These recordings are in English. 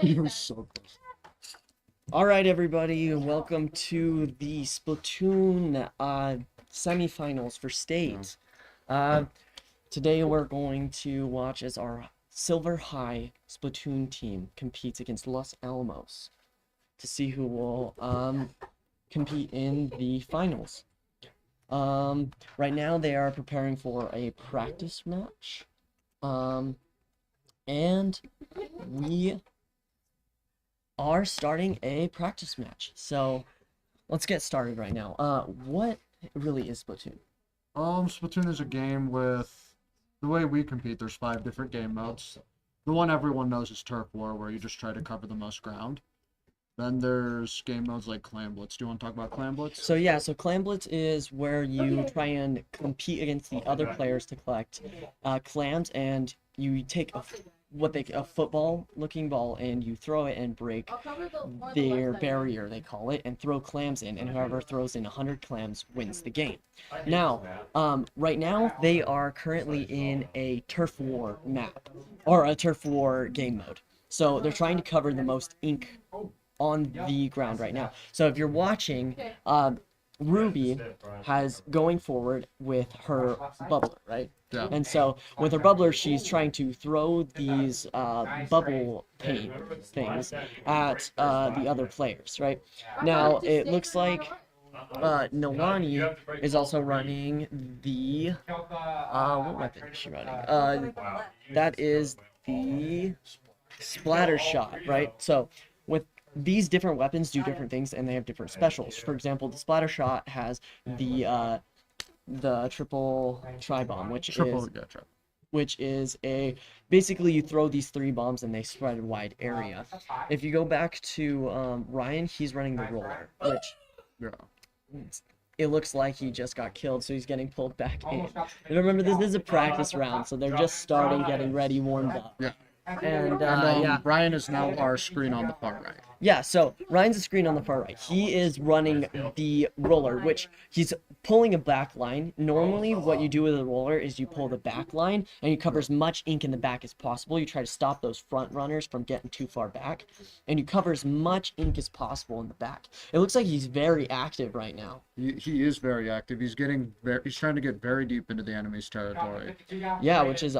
You were so close. All right, everybody, welcome to the Splatoon semifinals for state. Today we're going to watch as our Silver High Splatoon team competes against Los Alamos to see who will compete in the finals. Right now they are preparing for a practice match. And we are starting a practice match. So let's get started right now. What really is Splatoon? Splatoon is a game with the way we compete. There's 5 different game modes. The one everyone knows is Turf War, where you just try to cover the most ground. Then there's game modes like Clam Blitz. Do you want to talk about Clam Blitz? So Clam Blitz is where you try and compete against the other players to collect clams, and you take a football looking ball and you throw it and break their barrier, they call it, and throw clams in, and whoever throws in 100 clams wins the game. Now, right now they are currently in a turf war map, or a turf war game mode. So they're trying to cover the most ink on the ground right now. So if you're watching, Ruby has going forward with her bubbler, right? Yeah. And so with her bubbler, she's trying to throw these bubble paint things at the other players, right? Now it looks like Nalani is also running the what weapon is she running? That is the splatter shot, right? So with these different weapons do different things and they have different specials. For example, the splatter shot has the triple tri-bomb, which is a basically you throw these 3 bombs and they spread a wide area. If you go back to Ryan, he's running the roller, which it looks like he just got killed, so he's getting pulled back in. And remember, this is a practice round, so they're just starting, getting ready, warmed up. Yeah. And Ryan is now our screen on the far right. Yeah, so Ryan's the screen on the far right. He is running the roller, which he's pulling a back line. Normally, what you do with a roller is you pull the back line and you cover as much ink in the back as possible. You try to stop those front runners from getting too far back, and you cover as much ink as possible in the back. It looks like he's very active right now. He is very active. He's trying to get very deep into the enemy's territory. Yeah, which is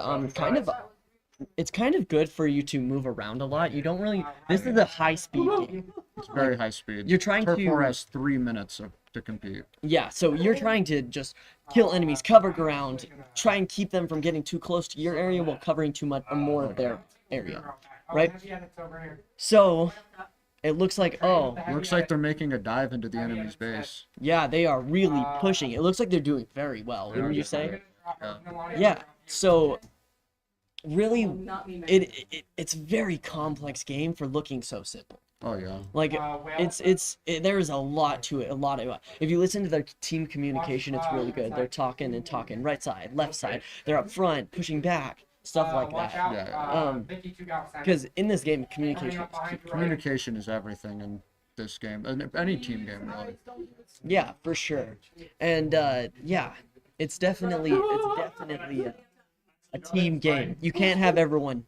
it's kind of good for you to move around a lot. You don't really. This is a high-speed game. It's very high speed. You're trying Turf to. War has 3 minutes to compete. Yeah, so you're trying to just kill enemies, cover ground, try and keep them from getting too close to your area while covering too much or more of their area, right? So it looks like Looks like they're making a dive into the enemy's base. yeah, they are really pushing. It looks like they're doing very well. Wouldn't you say? Yeah. So really, it's a very complex game for looking so simple. Oh yeah. Like there's a lot to it, if you listen to their team communication, it's really good. They're talking and talking, right side, left side, they're up front, pushing back, stuff like that. Yeah. Because in this game, communication is key. Communication is everything in this game, and any team game really. Yeah, for sure. And yeah, it's definitely a team game. You can't have everyone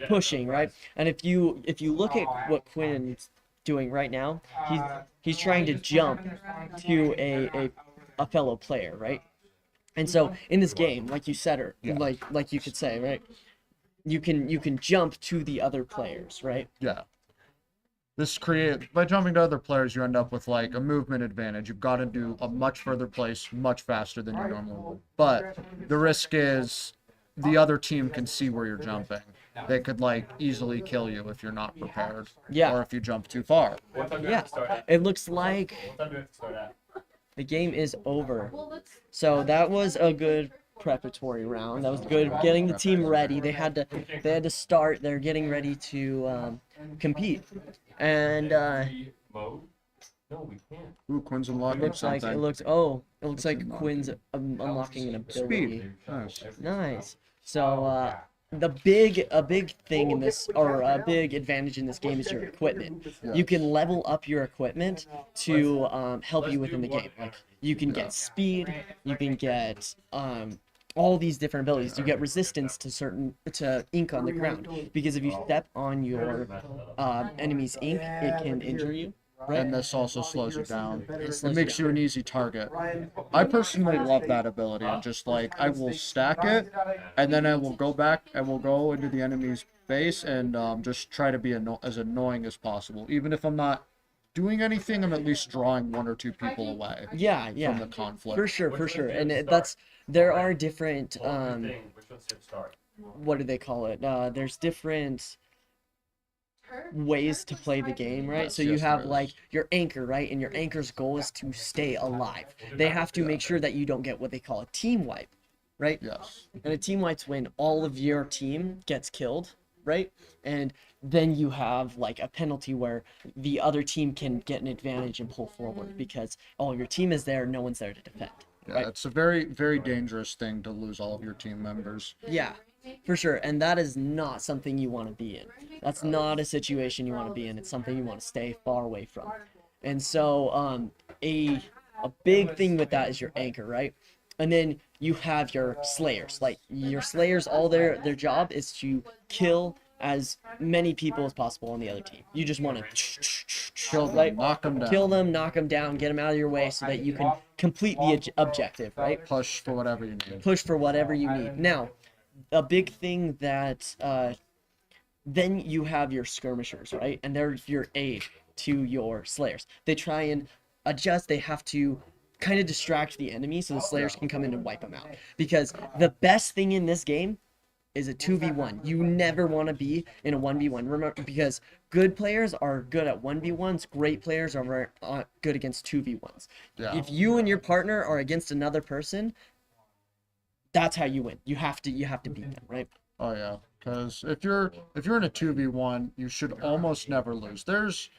pushing, right? And if you look at what Quinn's doing right now, he's trying to jump to a fellow player, right? And so in this game, like you said, or like you could say, right? You can jump to the other players, right? Yeah. By jumping to other players, you end up with like a movement advantage. You've got to do a much further place, much faster than you normally would. But the risk is the other team can see where you're jumping. They could like easily kill you if you're not prepared. Yeah. Or if you jump too far. Yeah. It looks like the game is over. So that was a good preparatory round. That was good getting the team ready. They had to start. They're getting ready to compete. And Ooh, Quinn's unlocking something. it looks like Quinn's unlocking an ability. Speed. Nice. Nice. So a big thing in this, or a big advantage in this game, is your equipment. Yeah. You can level up your equipment to help you within the game. Like you can get speed, you can get all these different abilities. You get resistance to ink on the ground because if you step on your enemy's ink, it can injure you. Right? And this also slows you down. It slows you makes down. you an easy target. I personally love that ability. And just like I will stack it, and then I will go back. I will go into the enemy's base and just try to be as annoying as possible. Even if I'm not doing anything, I'm at least drawing one or two people away Yeah, from yeah, the conflict. for sure, for sure. And that's there are different what do they call it? There's different ways to play the game, right? So you Yes, have there like is. your anchor, right? And your anchor's goal is to stay alive. They have to make sure that you don't get what they call a team wipe, right? Yes. And a team wipe's when all of your team gets killed, right? And then you have like a penalty where the other team can get an advantage and pull forward because all your team is there, no one's there to defend. Yeah, Right. it's a very, very dangerous thing to lose all of your team members. Yeah, for sure. And that is not something you want to be in. That's not a situation you want to be in. It's something you want to stay far away from. And so a big thing with that is your anchor, right? And then you have your slayers. Like your slayers, all their job is to kill as many people as possible on the other team. You just want to Kill them, knock them down. kill them, knock them down, get them out of your way so that you can complete the objective, right? Push for whatever you need. Push for whatever you need. Now, a big thing that then you have your skirmishers, right? And they're your aid to your slayers. They try and adjust. They have to kind of distract the enemy so the slayers can come in and wipe them out. Because the best thing in this game is a 2v1. You never want to be in a 1v1. Remember, because good players are good at 1v1s, great players are good against 2v1s. Yeah. If you and your partner are against another person, that's how you win. You have to beat them, right? Oh yeah, because if you're in a 2v1, you should almost never lose. There's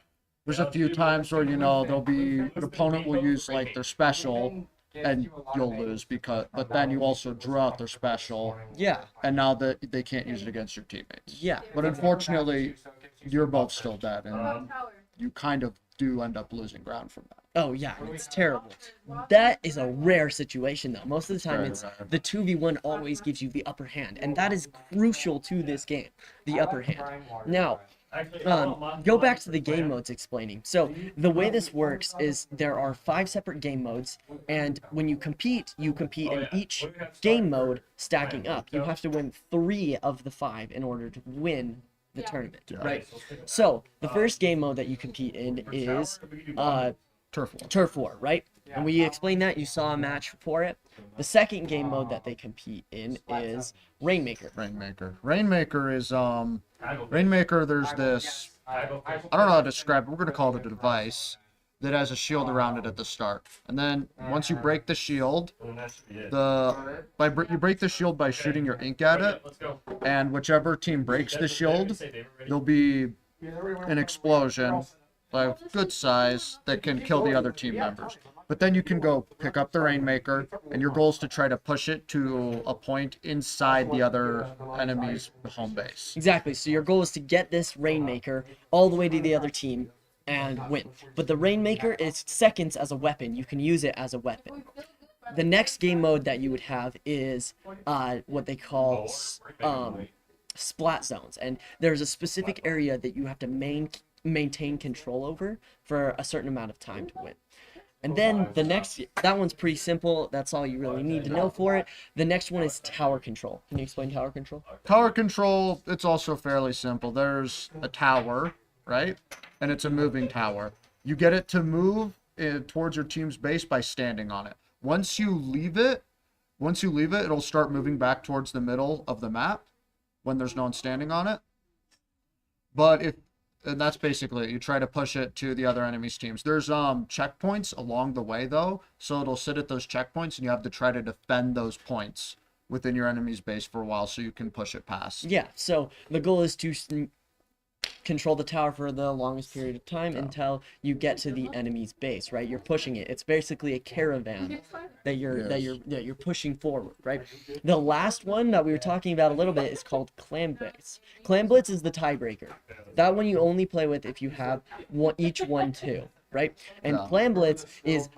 a few times where there'll be an opponent will use like their special and you'll lose but then you also drew out their special Yeah. and now that they can't use it against your teammates. Yeah. But unfortunately, you're both still dead and you kind of do end up losing ground from that. Oh yeah, it's terrible. That is a rare situation though. Most of the time Very it's rare. the 2v1 always gives you the upper hand, and that is crucial to this game, the upper hand. Now, go back to the game modes explaining. So the way this works is there are 5 separate game modes, and when you compete in each game mode stacking up. You have to win 3 of the 5 in order to win the tournament, right? So the first game mode that you compete in is Turf war. Turf War, right? And we explained that. You saw a match for it. The second game mode that they compete in is Rainmaker. Rainmaker is Rainmaker. There's this. I don't know how to describe it. We're gonna call it a device that has a shield around it at the start, and then once you break the shield, you break the shield by shooting your ink at it, and whichever team breaks the shield, there'll be an explosion, like good size, that can kill the other team members. But then you can go pick up the Rainmaker, and your goal is to try to push it to a point inside the other enemy's home base. Exactly. So your goal is to get this Rainmaker all the way to the other team and win. But the Rainmaker is seconds as a weapon. You can use it as a weapon. The next game mode that you would have is what they call splat zones. And there's a specific area that you have to maintain control over for a certain amount of time to win. And then that one's pretty simple. That's all you really need to know for it. The next one is tower control. Can you explain tower control? Tower control, it's also fairly simple. There's a tower, right? And it's a moving tower. You get it to move towards your team's base by standing on it. Once you leave it, it'll start moving back towards the middle of the map when there's no one standing on it. And that's basically it. You try to push it to the other enemy's teams. There's checkpoints along the way though, so it'll sit at those checkpoints, and you have to try to defend those points within your enemy's base for a while so you can push it past. Yeah. So the goal is to control the tower for the longest period of time until you get to the enemy's base, right? You're pushing it. It's basically a caravan that you're pushing forward, right? The last one that we were talking about a little bit is called Clam Blitz. Clam Blitz is the tiebreaker. That one you only play with if you have each 1-2. right? And Yeah. Clam Blitz is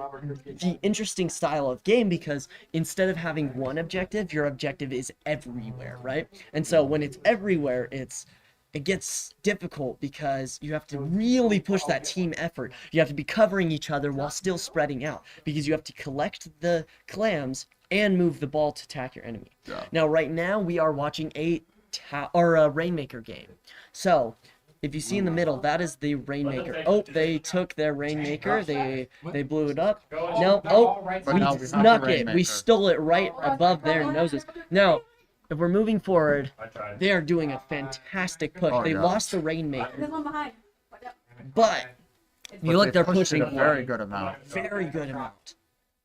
the interesting style of game because instead of having one objective, your objective is everywhere, right? And so when it's everywhere, it gets difficult because you have to really push that team effort. You have to be covering each other while still spreading out because you have to collect the clams and move the ball to attack your enemy. Yeah. Now, right now, we are watching a Rainmaker game. So, if you see in the middle, that is the Rainmaker. Oh, they took their Rainmaker. They blew it up. No, oh, But we now we have the snuck it. We Rainmaker. stole it right above their noses. Now, if we're moving forward, they are doing a fantastic push. Oh, They yeah. lost the Rainmaker, but you look, They they're pushed it pushing a very good amount. very good amount.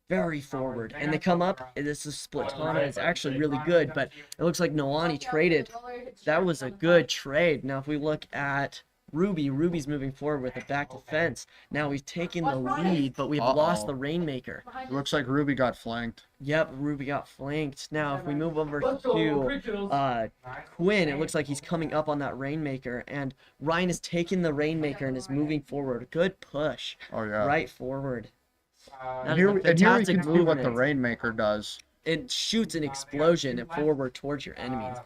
Very forward. And they come up. This is Splatana. It's actually really good, but it looks like Noani traded. That was a good trade. Now, if we look at Ruby's moving forward with a back defense. Now we've taken the lead, but we've lost the Rainmaker. It looks like Ruby got flanked. Yep, Ruby got flanked. Now, if we move over to Quinn, it looks like he's coming up on that Rainmaker, and Ryan is taking the Rainmaker and is moving forward. Good push. Oh, yeah. Right forward. And here we can see what the Rainmaker does. It shoots an explosion forward towards your enemies.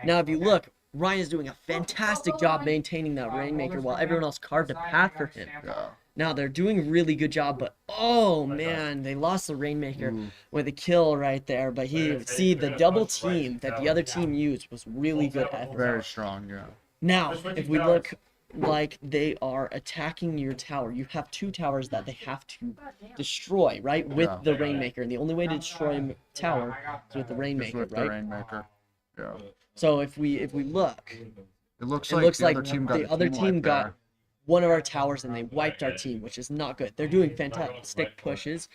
Now, if you look, Ryan is doing a fantastic job maintaining that Rainmaker while everyone else carved a path for him. Yeah. Now, they're doing a really good job, but oh man, they lost the Rainmaker with a kill right there. But see, the double team that the other team used was really good effort. Very strong, yeah. Now, if we look like they are attacking your tower, you have two towers that they have to destroy, right? With the Rainmaker. And the only way to destroy a tower is with the Rainmaker, With right? the Rainmaker. Yeah. So if we look, it looks like the other team got one of our towers and they wiped our team, which is not good. They're doing fantastic pushes.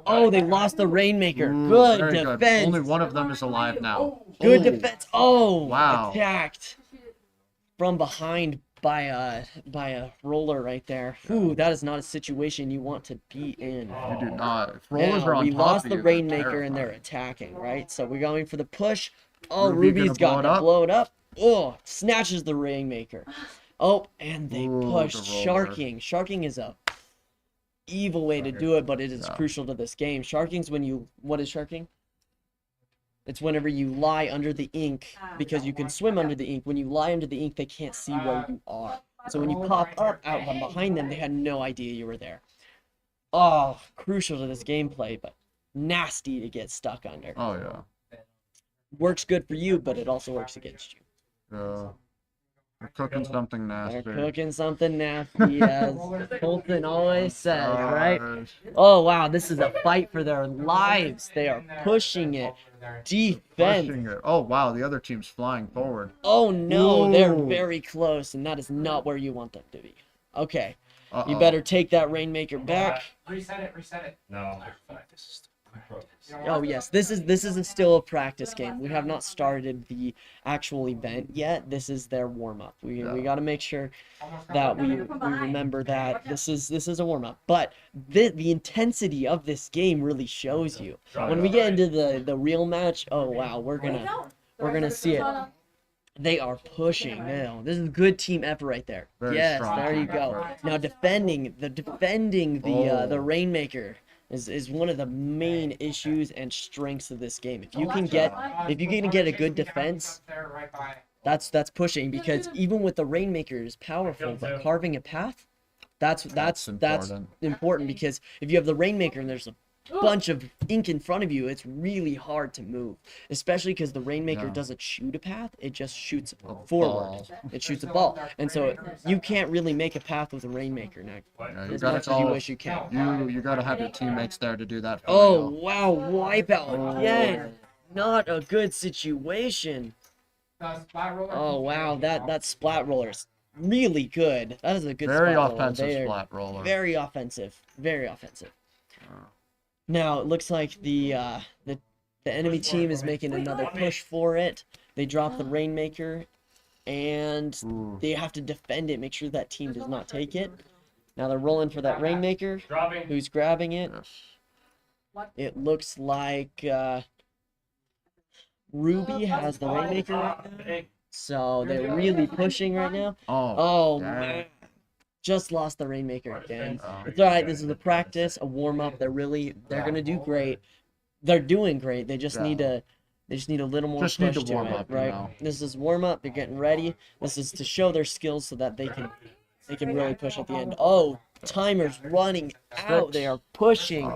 Oh, they lost the Rainmaker. Good defense. Good. Only one of them is alive now. Good defense. Oh, wow. Attacked from behind by a roller right there. Ooh, that is not a situation you want to be in. You do not. If rollers are on we top lost of the you, Rainmaker and they're attacking, right? So we're going for the push. Oh, Ruby Ruby's got to blow it up. Oh, snatches the Rainmaker. Oh, and they push Sharking. Sharking is a evil way to do it, but it is crucial to this game. Sharking's when you... What is Sharking? It's whenever you lie under the ink, because you can swim under the ink. When you lie under the ink, they can't see where you are. So when you pop up out from behind them, they had no idea you were there. Oh, crucial to this gameplay, but nasty to get stuck under. Oh, yeah. Works good for you, but it also works against you. Yeah. They're cooking something nasty. They're cooking something nasty, as Colton always says, right? Oh, wow, this is a fight for their lives. They are pushing it. Defense. Pushing it. Oh, wow, the other team's flying forward. Oh, no, they're very close, and that is not where you want them to be. Okay, you better take that Rainmaker back. Reset it. No. Oh yes, this is still a practice game. We have not started the actual event yet. This is their warm up. We got to make sure that we remember that this is a warm up. But the intensity of this game really shows you. When we get into the real match, oh wow, we're gonna see it. They are pushing now. This is good team effort right there. Yes, there you go. Now defending the Rainmaker is one of the main issues and strengths of this game. If you can get a good defense, that's pushing, because even with the Rainmaker is powerful, but carving a path, that's important, because if you have the Rainmaker and there's a bunch of ink in front of you, it's really hard to move, especially because the Rainmaker doesn't shoot a path, it just shoots forward. It shoots a ball, and so you can't really make a path with a Rainmaker now. As much as you wish you can. You gotta have your teammates there to do that for you. you. Wow, wipeout again. Not a good situation. Oh wow, that splat roller's really good. That is a good very splat offensive splat roller. Very offensive. Now, it looks like the enemy team is making another push for it. They drop the Rainmaker, and they have to defend it, make sure that team does not take it. Now they're rolling for that Rainmaker. Who's grabbing it? It looks like Ruby has the Rainmaker right now. So they're really pushing right now. Oh man. just lost the Rainmaker again. Oh. It's all right. This is a practice, a warm up. They're gonna do great. They're doing great. They just need Yeah. to. They just need a little more Just need push to warm it, up, you right? know. This is warm up. They're getting ready. This is to show their skills so that they can really push at the end. Oh, timer's running out. They are pushing,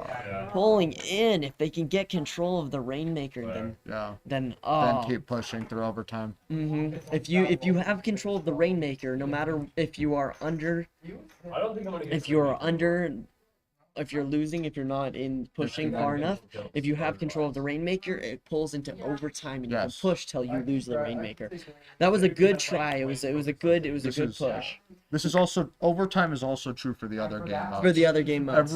pulling in. If they can get control of the Rainmaker, then Yeah. then Then keep pushing through overtime. If you have control of the Rainmaker, no matter if you are under, if you're under, if you're losing, if you're not in pushing far enough, if you have control of the Rainmaker, it pulls into overtime and you can Yes. push till you lose the Rainmaker. That was a good try. It was a good This good is- push This is also overtime is also true for the other game modes. for the other game modes.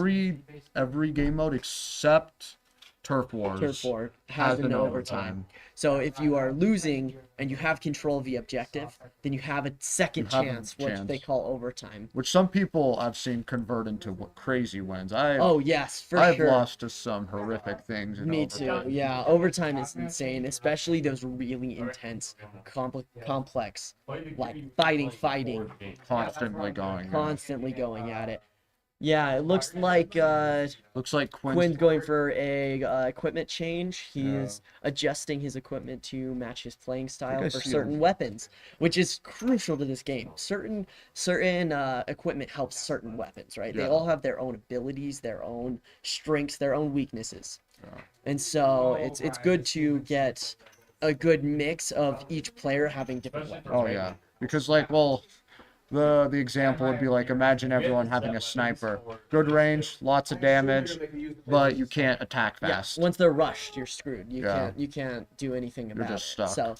Every game mode except Turf Wars Turf War has an an overtime. overtime. So if you are losing and you have control of the objective, then you have a second You have a chance, which chance. they call overtime. Which some people I've seen convert into crazy wins. Oh yes, for I've sure. lost to some horrific things in Me overtime. too. Yeah, overtime is insane, especially those really intense, complex, like fighting, Constantly going. constantly going at it. Yeah, it looks like Looks like Quinn's going for a equipment change. He's adjusting his equipment to match his playing style I for see certain him. weapons, which is crucial to this game. Certain equipment helps certain weapons, right? They Yeah. all have their own abilities, their own strengths, their own weaknesses. Yeah. And so it's good to get a good mix of each player having different weapons. Oh right? yeah, because like, well, the example would be like, imagine everyone having a sniper, good range, lots of damage, but you can't attack Yeah, fast. once they're rushed, you're screwed. Yeah. You can't do anything about just it. stuck. So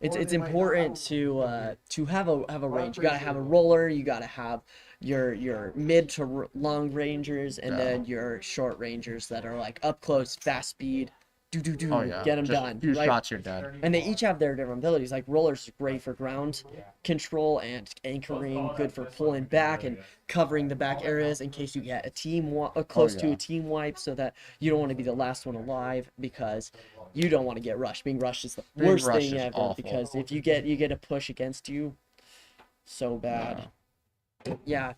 it's important to have a range. You gotta have a roller. You gotta have your mid to long rangers, and Yeah. then your short rangers that are like up close, fast speed. Do Oh yeah, get them just done. a few right? shots, you're dead. And they each have their different abilities. Like Roller's great for ground control and anchoring, good for pulling back and covering the back areas in case you get a close to yeah. a team wipe, so that you don't want to be the last one alive because you don't want to get rushed. Being rushed is the Being worst rushed thing is ever awful. because if you get a push against you, so bad. Yeah,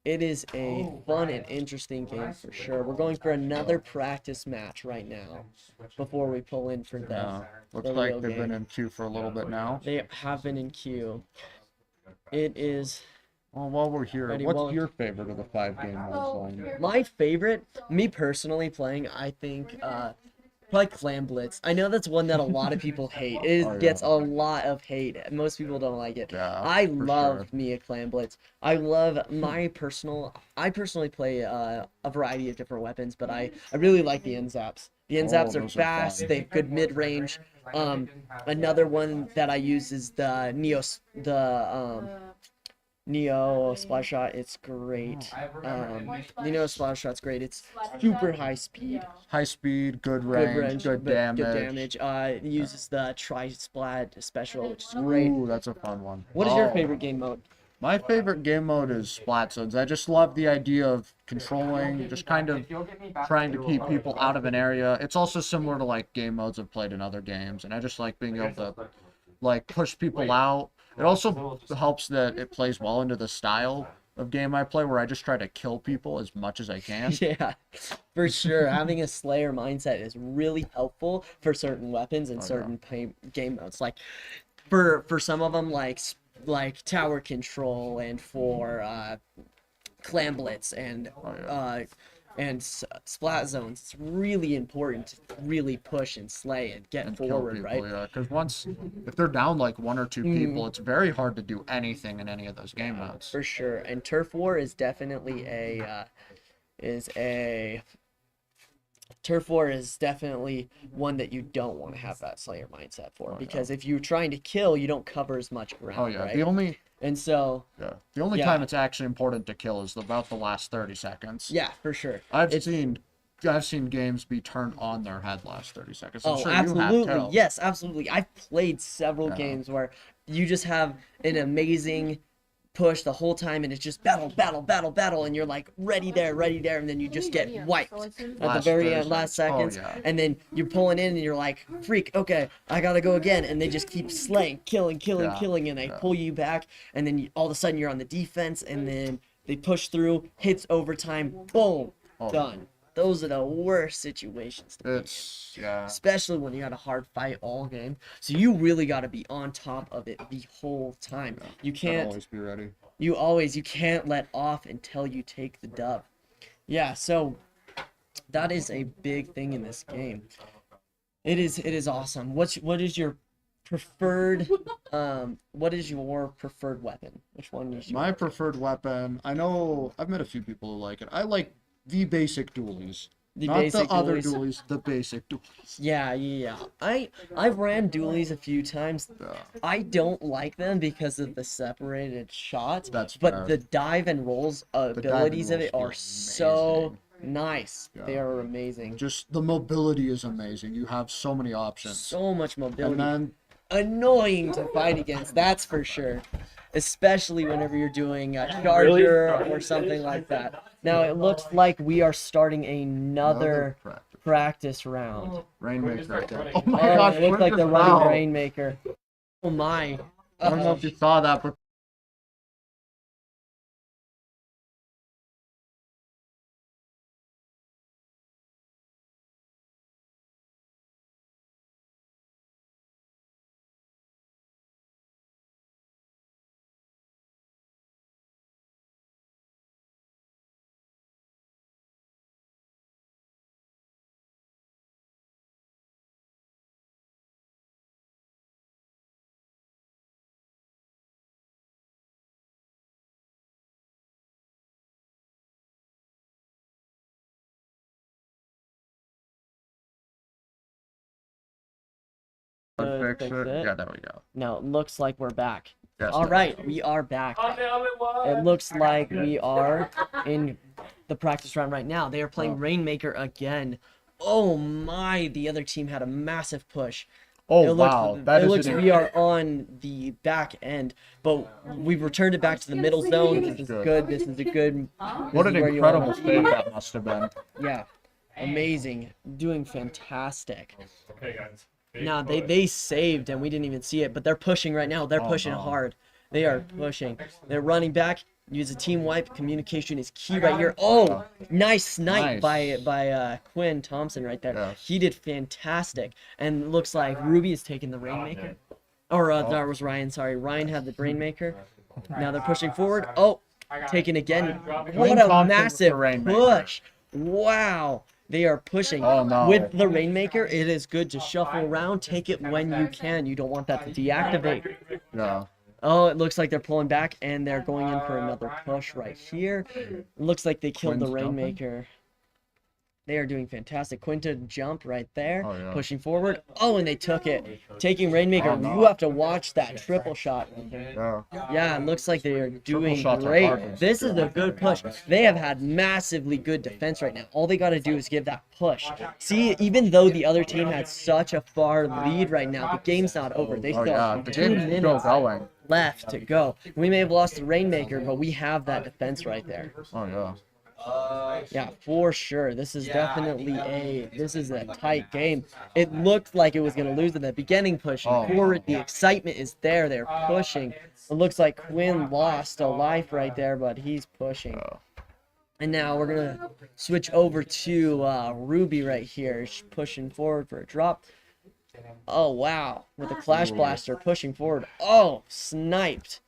it is a fun and interesting game for sure. We're going for another practice match right now before we pull in for the. Yeah. Looks the like real they've been game. in queue for a little bit now. They have been in queue. It is Well, while we're here, Ready, what's well- your favorite of the 5 game modes, Lane? my favorite. Me personally playing, I think, probably Clam Blitz. I know that's one that a lot of people hate. It Oh, yeah. gets a lot of hate. Most people don't like it. Yeah, I for love sure. me a Clam Blitz. I love I personally play a variety of different weapons, but I really like the end zaps. The end zaps are those are fast. fun. They have good mid range. Another one that I use is the Neo Splash Shot. It's great. The Neo Splash Shot's great. It's super high speed, High speed, good good range, range, good but damage. good damage. It uses the Tri-Splat special, which is great. Ooh, that's a fun one. What is your Oh, favorite game mode? My favorite game mode is Splat Zones. I just love the idea of controlling, just kind of trying to keep people out of an area. It's also similar to like game modes I've played in other games, and I just like being able to like push people out. It also helps that it plays well into the style of game I play, where I just try to kill people as much as I can. Yeah, for sure. Having a Slayer mindset is really helpful for certain weapons and certain game modes. Like for some of them, like tower control, and for Clam Blitz and splat zones. It's really important to really push and slay and get And kill forward, people, right? yeah. Because if they're down like 1 or 2 people, it's very hard to do anything in any of those game modes. For sure. And Turf War is definitely Turf War is definitely one that you don't want to have that Slayer mindset for, because if you're trying to kill, you don't cover as much ground, Oh yeah, right? the only Yeah. time it's actually important to kill is about the last 30 seconds. Yeah, for sure. I've seen games be turned on their head last 30 seconds. I'm Oh, sure you have absolutely. too. Yes, absolutely. I've played several games where you just have an amazing push the whole time, and it's just battle, and you're like ready there, and then you just get wiped at the Last very 30 end, last seconds. seconds, Oh, yeah. and then you're pulling in, and you're like, freak, okay, I gotta go again, and they just keep slaying, killing, and they pull you back, and then all of a sudden you're on the defense, and then they push through, hits overtime, boom, done. Those are the worst situations to be in. Yeah. Especially when you had a hard fight all game. So you really got to be on top of it the whole time. You can't Always be ready. you can't let off until you take the dub. Yeah, so that is a big thing in this game. It is awesome. What is your preferred weapon? Which one is your My preferred weapon, I know I've met a few people who like it. I like the basic dualies. Not basic the other dualies? dualies, the basic dualies. Yeah. I've ran dualies a few times. Yeah. I don't like them because of the separated shots. That's but fair. the dive and rolls dive and abilities of rolls it are feel so nice. Yeah. They are amazing. Just the mobility is amazing. You have so many options. So much mobility. And then Annoying to fight against, that's for sure. Especially whenever you're doing a charger or something like that. Now it looks like we are starting another practice round. Rainmaker again. Oh my Oh, gosh, it looks like they're wow. running Rainmaker. Oh my. I don't know if you saw that, but fix Fix it. it. Yeah, there we go. Now it looks like we're back. Yes, All right, we are back. It looks like we are in the practice round right now. They are playing Rainmaker again. Oh my, the other team had a massive push. Oh It looks, wow, that it is looks an- we are on the back end, but we've returned it back to the middle zone. This is good. This is a good. What this an is where you incredible wanna save be. that must have been. Yeah, amazing. Doing fantastic. Okay, guys. Now they saved and we didn't even see it, but they're pushing right now. They're pushing no. hard. They are pushing. They're running back. Use a team wipe. Communication is key right here. Oh, nice snipe Nice. by Quinn Thompson right there. Yes. He did fantastic. And it looks like Ruby is taking the Rainmaker. Or that was Ryan. Sorry, Ryan had the Rainmaker. Now they're pushing forward. Oh, taking again. What a Thompson with the massive Rainmaker. push! Wow. They are pushing. Oh, no. With the Rainmaker, it is good to shuffle around. Take it when you can. You don't want that to deactivate. Yeah. Oh, it looks like they're pulling back, and they're going in for another push right here. It looks like they killed the Quinn's jumping? Rainmaker. They are doing fantastic. Quinta jump right there, Oh, yeah. pushing forward. Oh, and they took it. Taking Rainmaker. Oh, no. You have to watch that triple shot. Yeah. Yeah, it looks like they are doing shots are great. hard. This is a good push. They have had massively good defense right now. All they got to do is give that push. See, even though the other team had such a far lead right now, the game's not over. They Oh still yeah, have the 2 game is still minutes going. left to go. We may have lost the Rainmaker, but we have that defense right there. Oh yeah. Yeah, for sure. This is definitely a tight game. It looked like it was going to lose in the beginning, pushing Oh. forward. The excitement is there. They're pushing. It looks like Quinn lost a life right there, but he's pushing. And now we're going to switch over to Ruby right here. She's pushing forward for a drop. Oh, wow. With a Flash Blaster pushing forward. Oh, sniped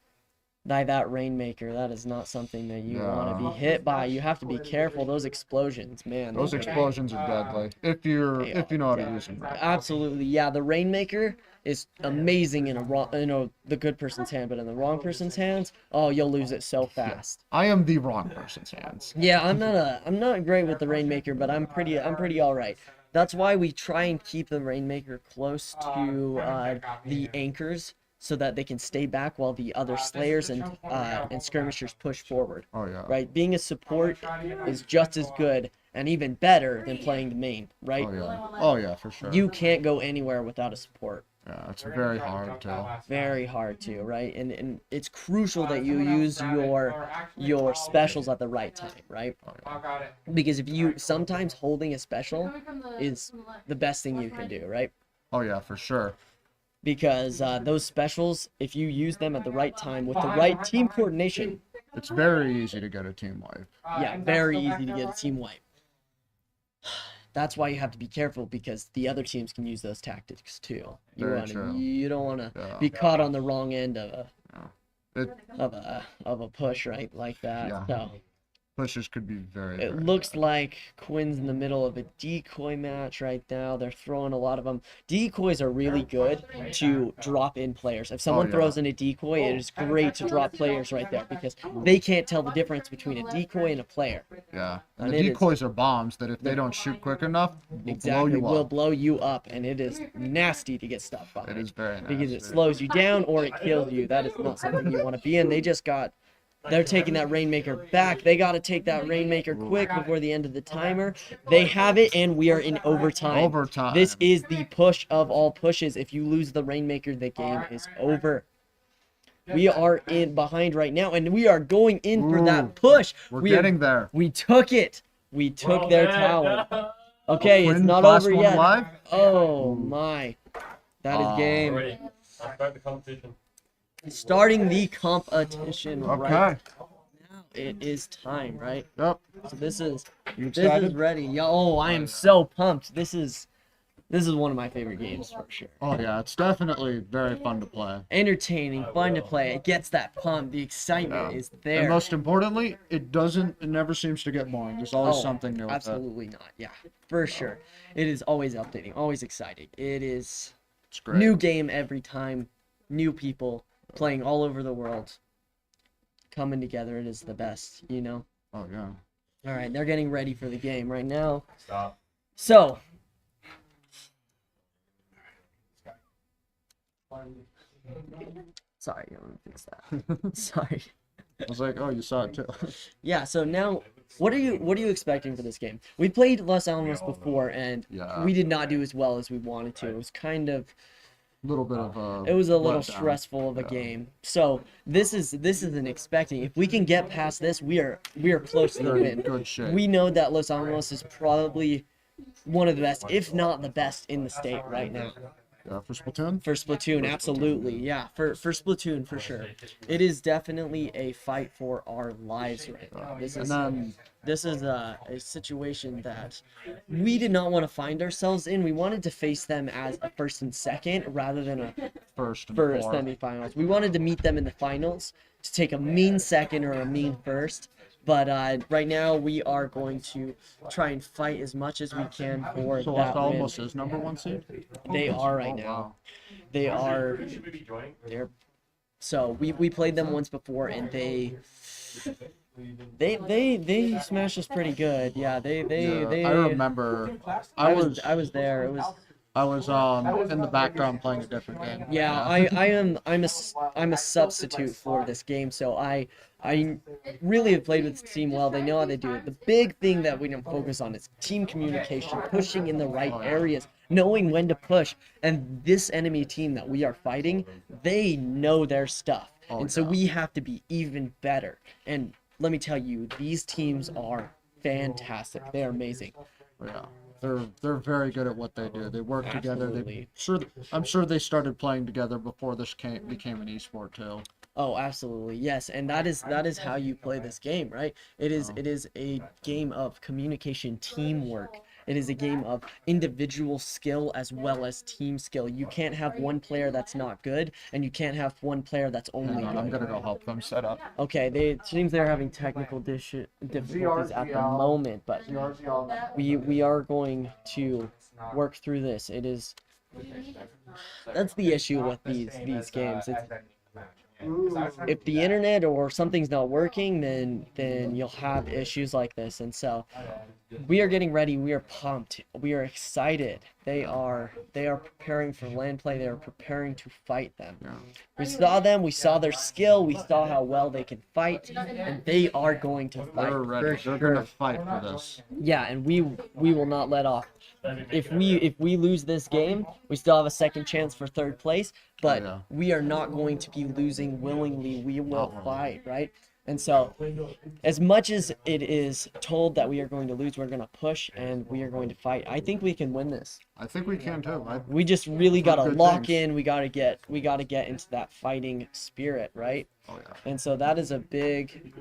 by that Rainmaker. That is not something that you want to be hit by. You have to be careful. Those explosions, man. Those explosions are deadly. If you know how to use them right. Absolutely, yeah. The Rainmaker is amazing in the good person's hand, but in the wrong person's hands, oh, you'll lose it so fast. I am the wrong person's hands. Yeah, I'm not great with the Rainmaker, but I'm pretty all right. That's why we try and keep the Rainmaker close to the anchors, so that they can stay back while the other slayers and skirmishers push forward. Oh yeah. Right, being a support is just as good and even better than playing the main. Right, Oh yeah. Oh yeah, for sure. you can't go anywhere without a support. Yeah, it's very hard to. Very hard to, right? And it's crucial that you use your specials at the right time, right? Because if you sometimes holding a special is the best thing you can do, right? Oh yeah, for sure. Because those specials, if you use them at the right time with the right team coordination, It's very easy to get a team wipe. yeah, very easy to get a team wipe. That's why you have to be careful because the other teams can use those tactics too. Very true. You don't want to Yeah. be caught on the wrong end It of a push, right? Like that. Yeah. So pushes could be very. it very looks bad. like Quinn's in the middle of a decoy match right now. They're throwing a lot of them. Decoys are really good to drop in players. If someone yeah. throws in a decoy, it is great to drop players right there because they can't tell the difference between a decoy and a player. Yeah, And and the it is- decoys are bombs that if they don't shoot quick enough, will blow Exactly, you will up. blow you up, and it is nasty to get stuck behind. It is very nice. Because it slows you down or it kills you. That is not something you want to be in. They're taking that Rainmaker back. They got to take that Rainmaker quick before the end of the timer. They have it, and we are in overtime. Overtime. This is the push of all pushes. If you lose the Rainmaker, the game is over. We are in behind right now, and we are going in for that push. We're We are- getting there. We took it. We took their tower. Okay, it's Quinn, not last over one yet. alive? Oh my. That is game. Ready. I'll start the competition. Starting the competition Okay. right now. It is time, right? Yep. So this is You this is excited? ready. Yeah, oh, I am so pumped. This is one of my favorite games for sure. Oh yeah, it's definitely very fun to play. Entertaining, fun to play. It gets that pump. The excitement Yeah. is And there. most importantly, it never seems to get boring. There's always something new with it. Absolutely not. Yeah, for sure. It is always updating, always exciting. It is It's great. new game every time, new people playing all over the world, coming together. It is the best, you know. Oh yeah. All right, they're getting ready for the game right now. Stop. So, sorry, I want to fix that. Sorry. I was like, oh, you saw it too. Yeah. So now, what are you expecting for this game? We played Los Alamos before, and Yeah. we did not do as well as we wanted to. It was kind of. Little bit of a. It was a little letdown. stressful of a Yeah. game. So this isn't expecting. If we can get past this, we are close to the They're in win. good shape. We know that Los Alamos is probably one of the best, if not the best, in the state right now. Yeah, for Splatoon. For Splatoon, absolutely. Yeah, for Splatoon, for sure. It is definitely a fight for our lives right now. And then This is a situation that we did not want to find ourselves in. We wanted to face them as a first and second rather than a first and for fourth. semifinals. We wanted to meet them in the finals to take a mean second or a mean first. But right now we are going to try and fight as much as we can for So that win. almost is number one seed. They are right Oh, now. wow. They are. Should we be joining? They're. So we played them once before and they smashed us pretty good. Yeah, Yeah, I remember. I was there. It was. I was in the background playing a different game. Yeah, I'm a substitute for this game, so I really have played with the team well. They know how they do it. The big thing that we don't focus on is team communication, pushing in the right areas, knowing when to push. And this enemy team that we are fighting, they know their stuff, and so yeah. we have to be even better. And let me tell you, these teams are fantastic. They are amazing. Yeah, they're very good at what they do. They work together. Absolutely. I'm sure they started playing together before this became an esport too. Oh, absolutely. Yes, and that is how you play this game, right? It is a game of communication, teamwork. It is a game of individual skill as well as team skill. You can't have one player that's not good, and you can't have one player that's only I'm good. gonna go help them set up. Okay, it seems they're having technical difficulties at the moment, but we are going to work through this. It is that's the issue with these games. It's, if the internet or something's not working, then you'll have issues like this. And so we are getting ready. We are pumped. We are excited. They are preparing for land play. They are preparing to fight them. Yeah. We saw them. We saw their skill. We saw how well they can fight, and they are going to fight They're ready. for They're sure. gonna fight for this. Yeah, and we will not let off. If we lose this game, we still have a second chance for third place, but yeah. we are not going to be losing willingly. We will Not fight, right? And so, as much as it is told that we are going to lose, we're going to push and we are going to fight. I think we can win this. I think we can too. We just really got to good lock things. in. We got to get into that fighting spirit, right? Oh yeah. And so that is big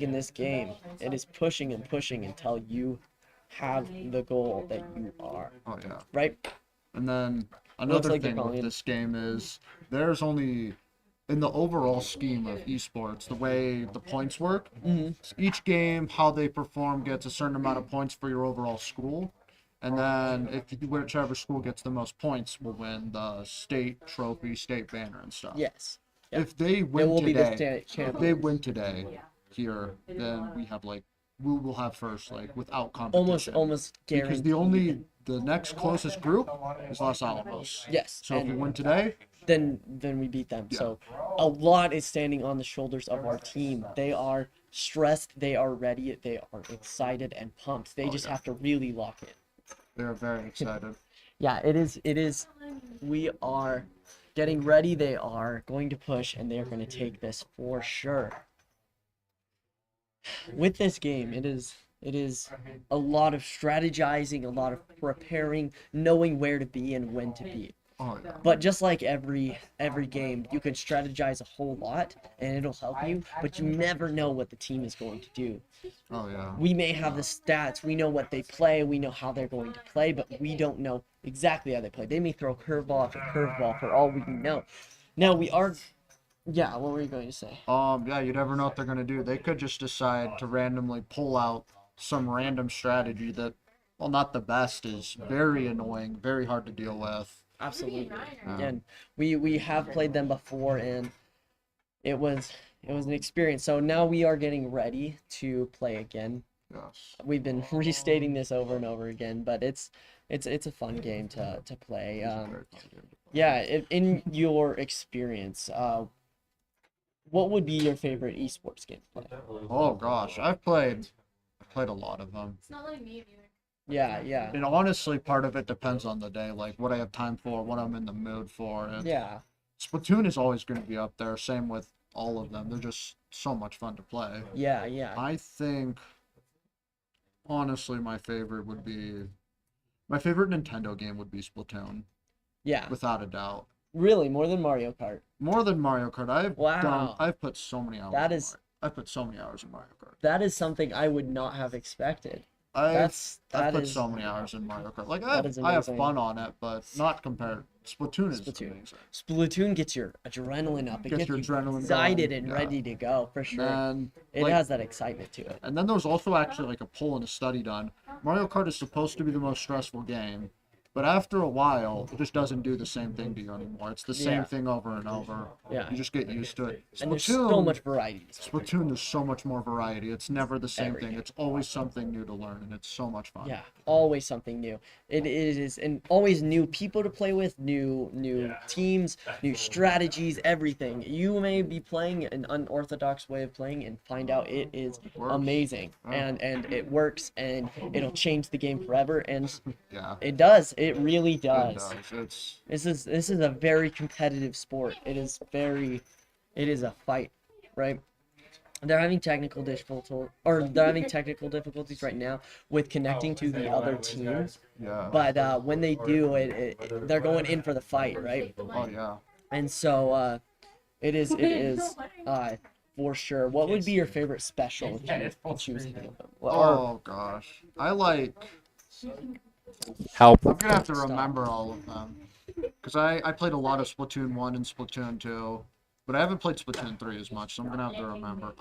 in this game. It is pushing and pushing until you have the goal that you are, Oh yeah. right? And then another like they're thing with calling it. this game is there's only, in the overall scheme of esports, the way the points work, each game, how they perform gets a certain amount of points for your overall school. And then whichever school gets the most points will win the state trophy, state banner and stuff. Yes. Yep. If they It win will be the today, if champion. they win today here, then we will have first, without competition. Almost Because guaranteed. the next closest group is Los Alamos. Yes. So if we and win today, then we beat them. So a lot is standing on the shoulders of our team. They are stressed, they are ready, they are excited and pumped. They just have to really lock in. they're very excited. Yeah, it is. We are getting ready. They are going to push, and they are going to take this for sure. With this game, it is a lot of strategizing, a lot of preparing, knowing where to be and when to be. Oh yeah. But just like every game, you can strategize a whole lot, and it'll help you. But you never know what the team is going to do. Oh yeah. We may have the stats, we know what they play, we know how they're going to play, but we don't know exactly how they play. They may throw curveball after curveball for all we know. Now yeah, what were you going to say? Yeah, you never know what they're gonna do. They could just decide to randomly pull out some random strategy that, well, not the best, is very annoying, very hard to deal with. Absolutely. Yeah. And we have played them before, and it was an experience. So now we are getting ready to play again. Yes. We've been restating this over and over again, but it's a fun game to play. Yeah, in your experience, what would be your favorite esports game to play? Oh gosh, I've played a lot of them. It's not letting me in either. Yeah. And honestly, part of it depends on the day, like what I have time for, what I'm in the mood for. And Yeah. Splatoon is always going to be up there. Same with all of them. They're just so much fun to play. Yeah. I think, honestly, my favorite Nintendo game would be Splatoon, Yeah. without a doubt. Really, more than Mario Kart. More than Mario Kart. Wow. I've put so many hours. That in is- I've put so many hours in Mario Kart. That is something I would not have expected. I've That put is so many hours in Mario Kart. Like that is I have amazing. fun on it, but not compared. Splatoon is Splatoon. amazing. Splatoon gets your adrenaline up. It Gets gets your you adrenaline excited going, and yeah. ready to go for sure. And It has that excitement to it. And then there was also actually like a poll and a study done. Mario Kart is supposed to be the most stressful game, but after a while, it just doesn't do the same thing to you anymore. It's the same Yeah. thing over and over. Yeah. You just get used to it. And there's so much variety. Splatoon, there's so much more variety. It's never the same Every thing. game. It's always something new to learn, and it's so much fun. Yeah, always something new. It is, and always new people to play with, new teams, new strategies, everything. You may be playing an unorthodox way of playing and find out it is Works. amazing, and it works, and it'll change the game forever, and Yeah. it does. It really It does. does. This is a very competitive sport. It is a fight, right? They're having technical difficulties right now with connecting to the other team. Yeah. But when they do they're going in for the fight, right? Oh yeah. And so it is for sure. What would be your favorite special if you could choose any of them? Or Oh gosh. I like. Help. I'm gonna have to remember all of them, because I played a lot of Splatoon 1 and Splatoon 2, but I haven't played Splatoon 3 as much, so I'm gonna have to remember.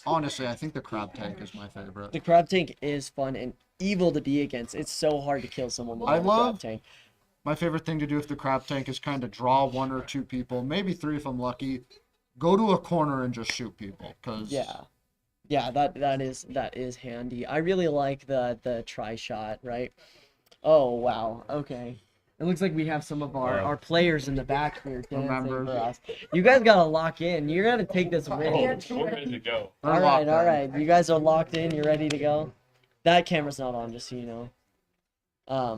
Honestly, I think the crab tank is my favorite. the crab tank is fun and evil to be against. It's so hard to kill someone with I the crab love- tank. My favorite thing to do with the crab tank is kind of draw one or two people, maybe three if I'm lucky, go to a corner and just shoot people, because Yeah, that is handy. I really like the tri shot, right? Oh wow. Okay. It looks like we have some of our players in the back here dancing Members. for us. You guys gotta lock in. You're gonna take this Oh, win. we're ready to go. They're All right, locked all in. right. You guys are locked in. You're ready to go. That camera's not on, just so you know.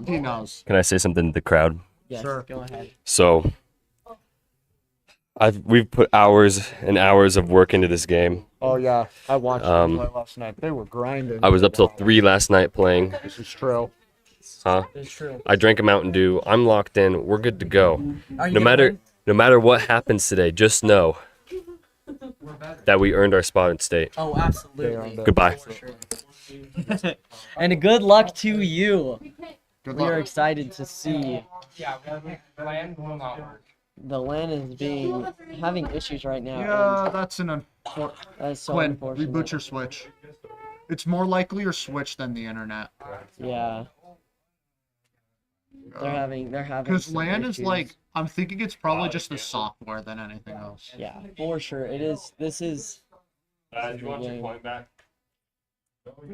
He knows. Can I say something to the crowd? Yes. Sure. Go ahead. So, we've put hours and hours of work into this game. Oh yeah, I watched Um, them play last night. They were grinding. I was up till 3 last night playing. This is true. Huh? It's true. I drank a Mountain Dew. I'm locked in. We're good to go. Are you No gonna matter win? no matter what happens today, just know that we earned our spot in state. Oh, They absolutely. earned it. Goodbye. For sure. And good luck to you. Good We are luck. excited to see Yeah, land will not work. the LAN is having issues right now. Yeah, and that's an unfortunate. that is so Quinn, unfortunate. reboot your Switch. It's more likely your Switch than the internet. Yeah, they're having Because some LAN is issues. like, I'm thinking it's probably just the software than anything else. Yeah, for sure. It is. This is. Do you want your coin back?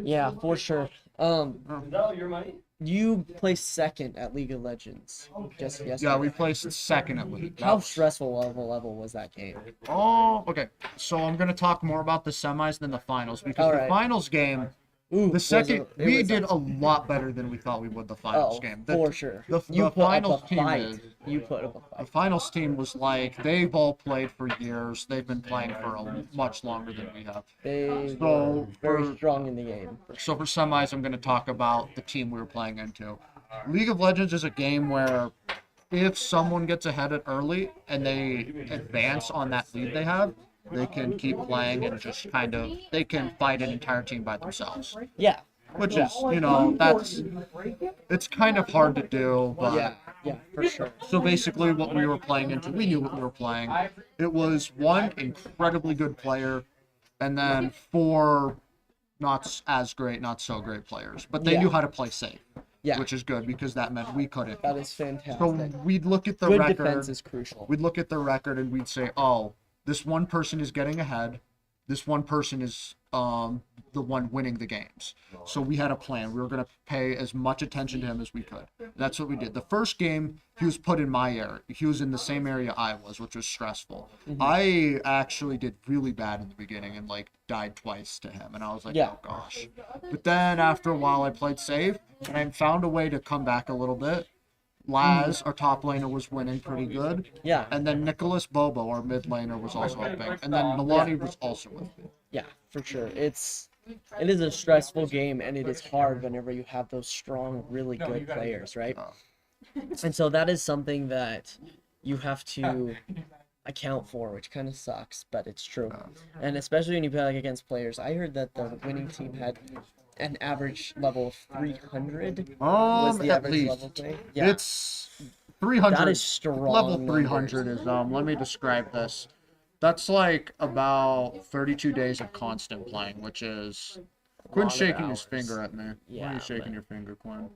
Yeah, for sure. No, your money. You placed second at League of Legends just yesterday. Yeah, we placed second at league. How stressful of a level was that game? Oh, okay. So I'm gonna talk more about the semis than the finals because All the right. finals game, Ooh, the second it we was did a lot better than we thought we would the finals Oh, game. for sure. The You put finals up a team fight. is You put up a the fight. finals team was like they've all played for years. They've been playing for much longer than we have. They So were very for strong in the game. so for semis, I'm going to talk about the team we were playing into. League of Legends is a game where if someone gets ahead at early and they advance on that lead they have, they can keep playing and just kind of they can fight an entire team by themselves. Yeah. Which is, it's kind of hard to do, but Yeah, for sure. so basically what we were playing into, we knew what we were playing. It was one incredibly good player and then four not as great, not so great players, but they Yeah. knew how to play safe. Yeah. Which is good because that meant we couldn't. That is fantastic. So we'd look at the Good record. defense is crucial. We'd look at the record and we'd say, "Oh, this one person is getting ahead. This one person is the one winning the games." So we had a plan. We were going to pay as much attention to him as we could. That's what we did. The first game, he was put in my area. He was in the same area I was, which was stressful. I actually did really bad in the beginning and like died twice to him. And I was like, Yeah. oh gosh. But then after a while, I played safe and I found a way to come back a little bit. Laz, our top laner, was winning pretty good. Yeah. And then Nicholas Bobo, our mid laner, was also helping. And then Nalani was also with me. Yeah, for sure. It is a stressful game, and it is hard whenever you have those strong, really good players, right? And so that is something that you have to account for, which kind of sucks, but it's true. And especially when you play like against players. I heard that the winning team had an average level of 300. Was the At average least. level play? Yeah. It's 300. That is strong Level numbers. 300 is, let me describe this. That's like about 32 days of constant playing, which is... Quinn's lot of shaking his hours. finger at me. Why Yeah, are you shaking but- your finger, Quinn?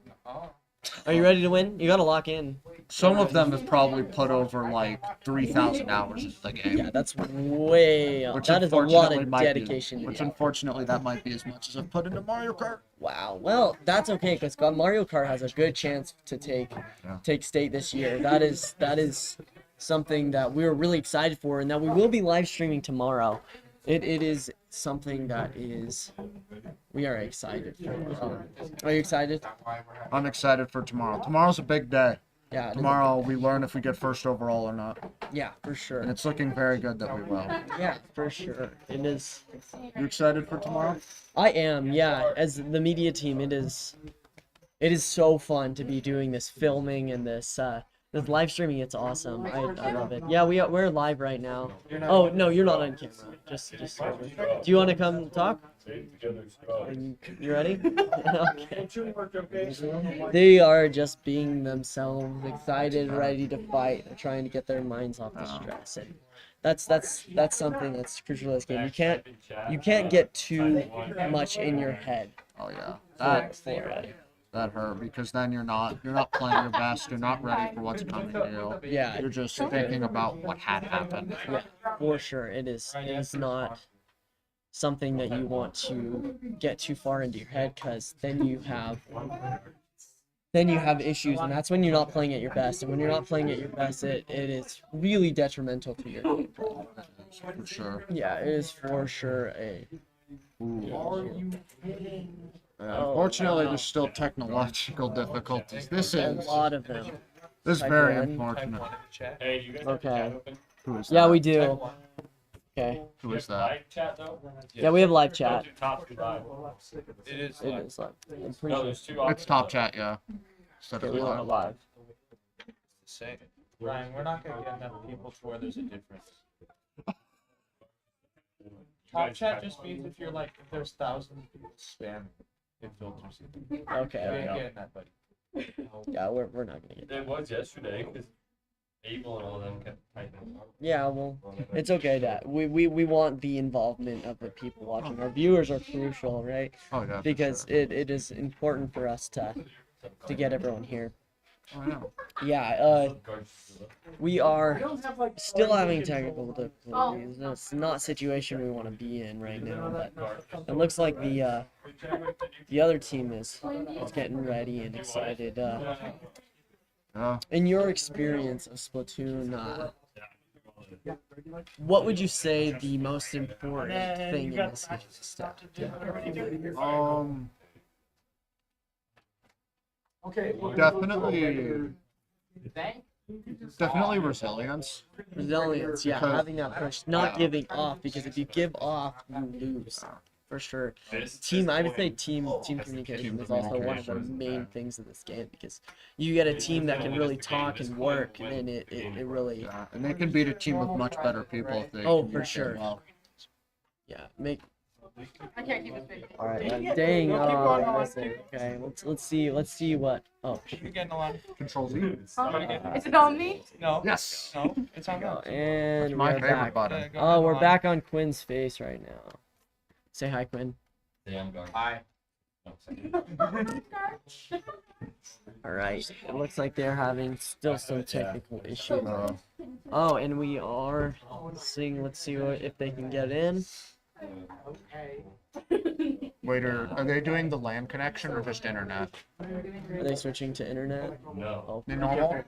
Are you ready to win? You gotta lock in. Some of them have probably put over like 3,000 hours into the game. Yeah, that's way. Which That is a lot unfortunately of might be- dedication. Which Yeah. unfortunately that might be as much as I've put into Mario Kart. Wow. Well, that's okay because Mario Kart has a good chance to take state this year. That is something that we're really excited for, and that we will be live streaming tomorrow. It is something that we are excited for. Are you excited? I'm excited for tomorrow. Tomorrow's a big day. Yeah. it is a Tomorrow big we learn if we get first overall or not. day. Yeah, for sure. And it's looking very good that we will. Yeah, for sure. It is. You excited for tomorrow? I am. Yeah. As the media team, it is so fun to be doing this filming and this live streaming. It's awesome. I love it. Yeah, we're live right now. Oh no, you're not on camera. Just. Do you want to come talk? You ready? Okay. They are just being themselves, excited, ready to fight, and trying to get their minds off the stress. And that's something that's crucial to this game. You can't get too much in your head. Oh yeah. For it. That hurt because then you're not playing your best. You're not ready for what's coming to you. Yeah. You're just thinking about what had happened. Yeah, for sure. It is not something that you want to get too far into your head because then you have then you have issues, and that's when you're not playing at your best. And when you're not playing at your best, it is really detrimental to your gameplay. For sure. Yeah, it is for sure a. Unfortunately, there's still technological difficulties. This A is lot of them. this is very Type one. unfortunate. Hey, do you guys Okay. have chat open? Who is Yeah, that? we do. Okay. Who You is have that? live chat though? Yeah, we have live Don't chat. do top two live. It is. It is live. I'm pretty No, sure. there's two It's options. top though. chat, yeah. Instead Okay, of we don't live. have live. Same. Ryan, we're not gonna get enough people to where there's a difference. You Top guys chat have- just means if you're like, if there's thousands of people spamming, it filters it. We Okay. ain't Yeah. getting that, buddy. Yeah, we're not gonna get. It was yesterday because Abel and all them kept typing. Yeah, well, it's okay that we want the involvement of the people watching. Our viewers are crucial, right? Oh yeah. for Because sure. it is important for us to get everyone here. Oh, yeah. Yeah, we are still having technical difficulties. It's not a situation we want to be in right now, but it looks like the other team is getting ready and excited. Yeah. In your experience of Splatoon, what would you say the most important thing in this game is? Definitely resilience. Resilience, yeah, Because- having that push, not giving off, because if you give off, you lose, for sure. I would say team communication is also one of the main things of this game, because you get a team that can really talk and work, and then it really, Yeah. And they can beat a team of much better people if they Oh, for communicate sure. well. yeah, make. I can't keep it straight. All right, dang, okay, let's see what. Oh, You're getting a lot. Control Z. Is it on me? No. Yes. No, it's on go, us. and My we're favorite back. button. Oh, we're back on Quinn's face right now. Say hi, Quinn. Hi. All right. It looks like they're having still some technical issues. Uh, Oh, and we are seeing. Let's see if they can get in. wait, are they doing the LAN connection or just internet? Are they switching to internet? No. Oh, The normal?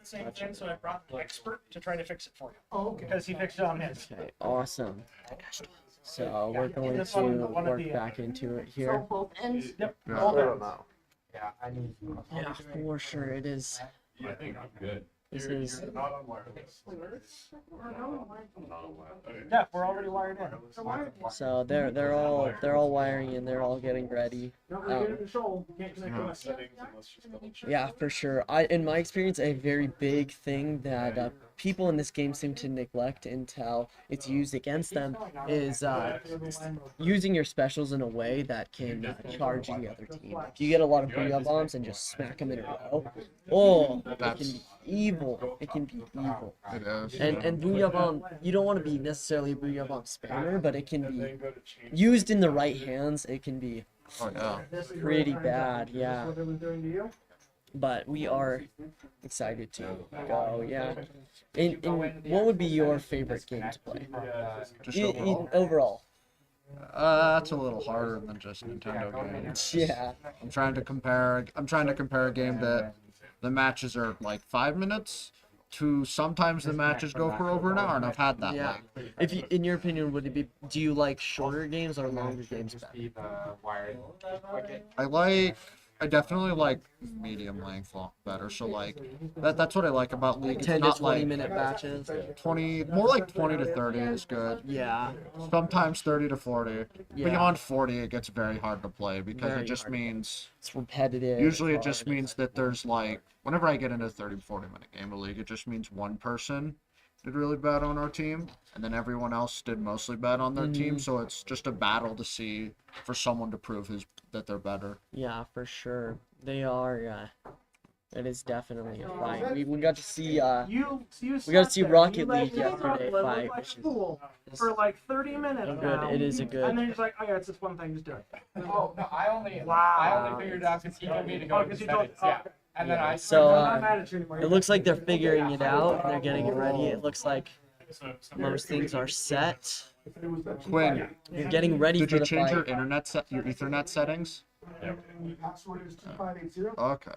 Same thing, so I brought an expert to try to fix it for you. Because he fixed it on his. okay. Awesome. So we're going This to one of work the, back into it So here. both ends. Yep. Yeah. All ends. Yeah, I need. Yeah, for sure it is. I think I'm good. This is. Not on wireless. I'm not on wireless. Okay. Yeah, we're already wired in. So they're all wiring in. They're all getting ready. Yeah, for sure. In my experience, a very big thing that people in this game seem to neglect until it's used against them is using your specials in a way that can charge the other team. If you get a lot of booyah bombs and just smack them in a row, oh, it can be evil. It can be evil. It is. And booyah bomb, you don't want to be necessarily a booyah bomb spammer, but it can be used in the right hands. It can be Oh yeah. pretty bad, yeah. But we are excited to go, yeah. And what would be your favorite game to play? Just Overall. That's a little harder than just Nintendo games. Yeah. I'm trying to compare a game that the matches are like 5 minutes to sometimes the matches go for over an hour, and I've had that. Yeah. Like, If you, in your opinion, would it be? Do you like shorter games or longer games better? I definitely like medium length better. So like that's what I like about League. It's 10 to not 20 like minute matches. 20, more like 20 to 30 is good. Yeah. Sometimes 30 to 40. Yeah. Beyond 40, it gets very hard to play because Very it just hard. means It's repetitive. usually it hard. just means that there's like whenever I get into a 30 40 minute game of League, it just means one person did really bad on our team and then everyone else did mostly bad on their team. So it's just a battle to see for someone to prove that they're better. Yeah, for sure. They are. It is definitely a fight. We got to see. We got to see Rocket League yesterday fight, which is For like 30 minutes. good. now. It is a And good. then he's like, oh yeah, it's this one thing, just do it. Oh no, I only Wow. figured it out because he told me to go Oh, to because the you told. settings. Yeah, and then I. So I'm not mad at you anymore. it looks like they're figuring it out and they're getting it ready. It looks like most things are set. Quinn, You're getting ready did for you the change your fight. your Ethernet settings? Okay.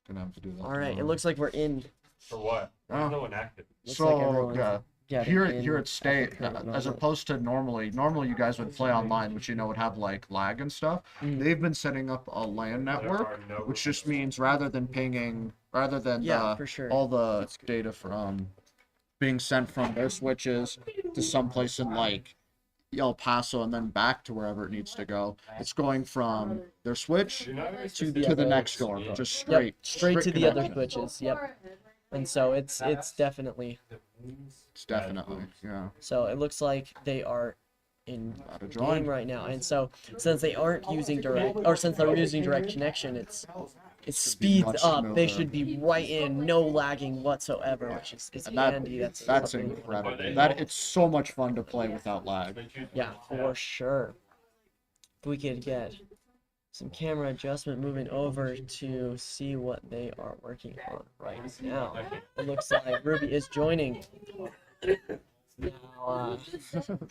Gonna have to do that. All right, it tomorrow. looks like we're in. For what? Oh. No one active. Looks like So everyone's yeah, getting here in at state, at the current as moment. opposed to normally you guys would play online, which would have like lag and stuff. Mm. They've been setting up a LAN network, which just means rather than Yeah, for sure. all the data from being sent from their switches to someplace in like El Paso and then back to wherever it needs to go, it's going from their switch To to the other- next door, just Yep, straight to the other connection. switches. Yep. And so it's definitely. It's definitely, yeah. So it looks like they are in About to game join. right now, and so since they aren't using direct, or since they're using direct connection, it speeds much up. They smoother. should be right in, no lagging whatsoever, which is And that- handy. That's something- incredible. It's so much fun to play without lag. Yeah, for sure. If we could get some camera adjustment moving over to see what they are working on right now. It looks like Ruby is joining. Now,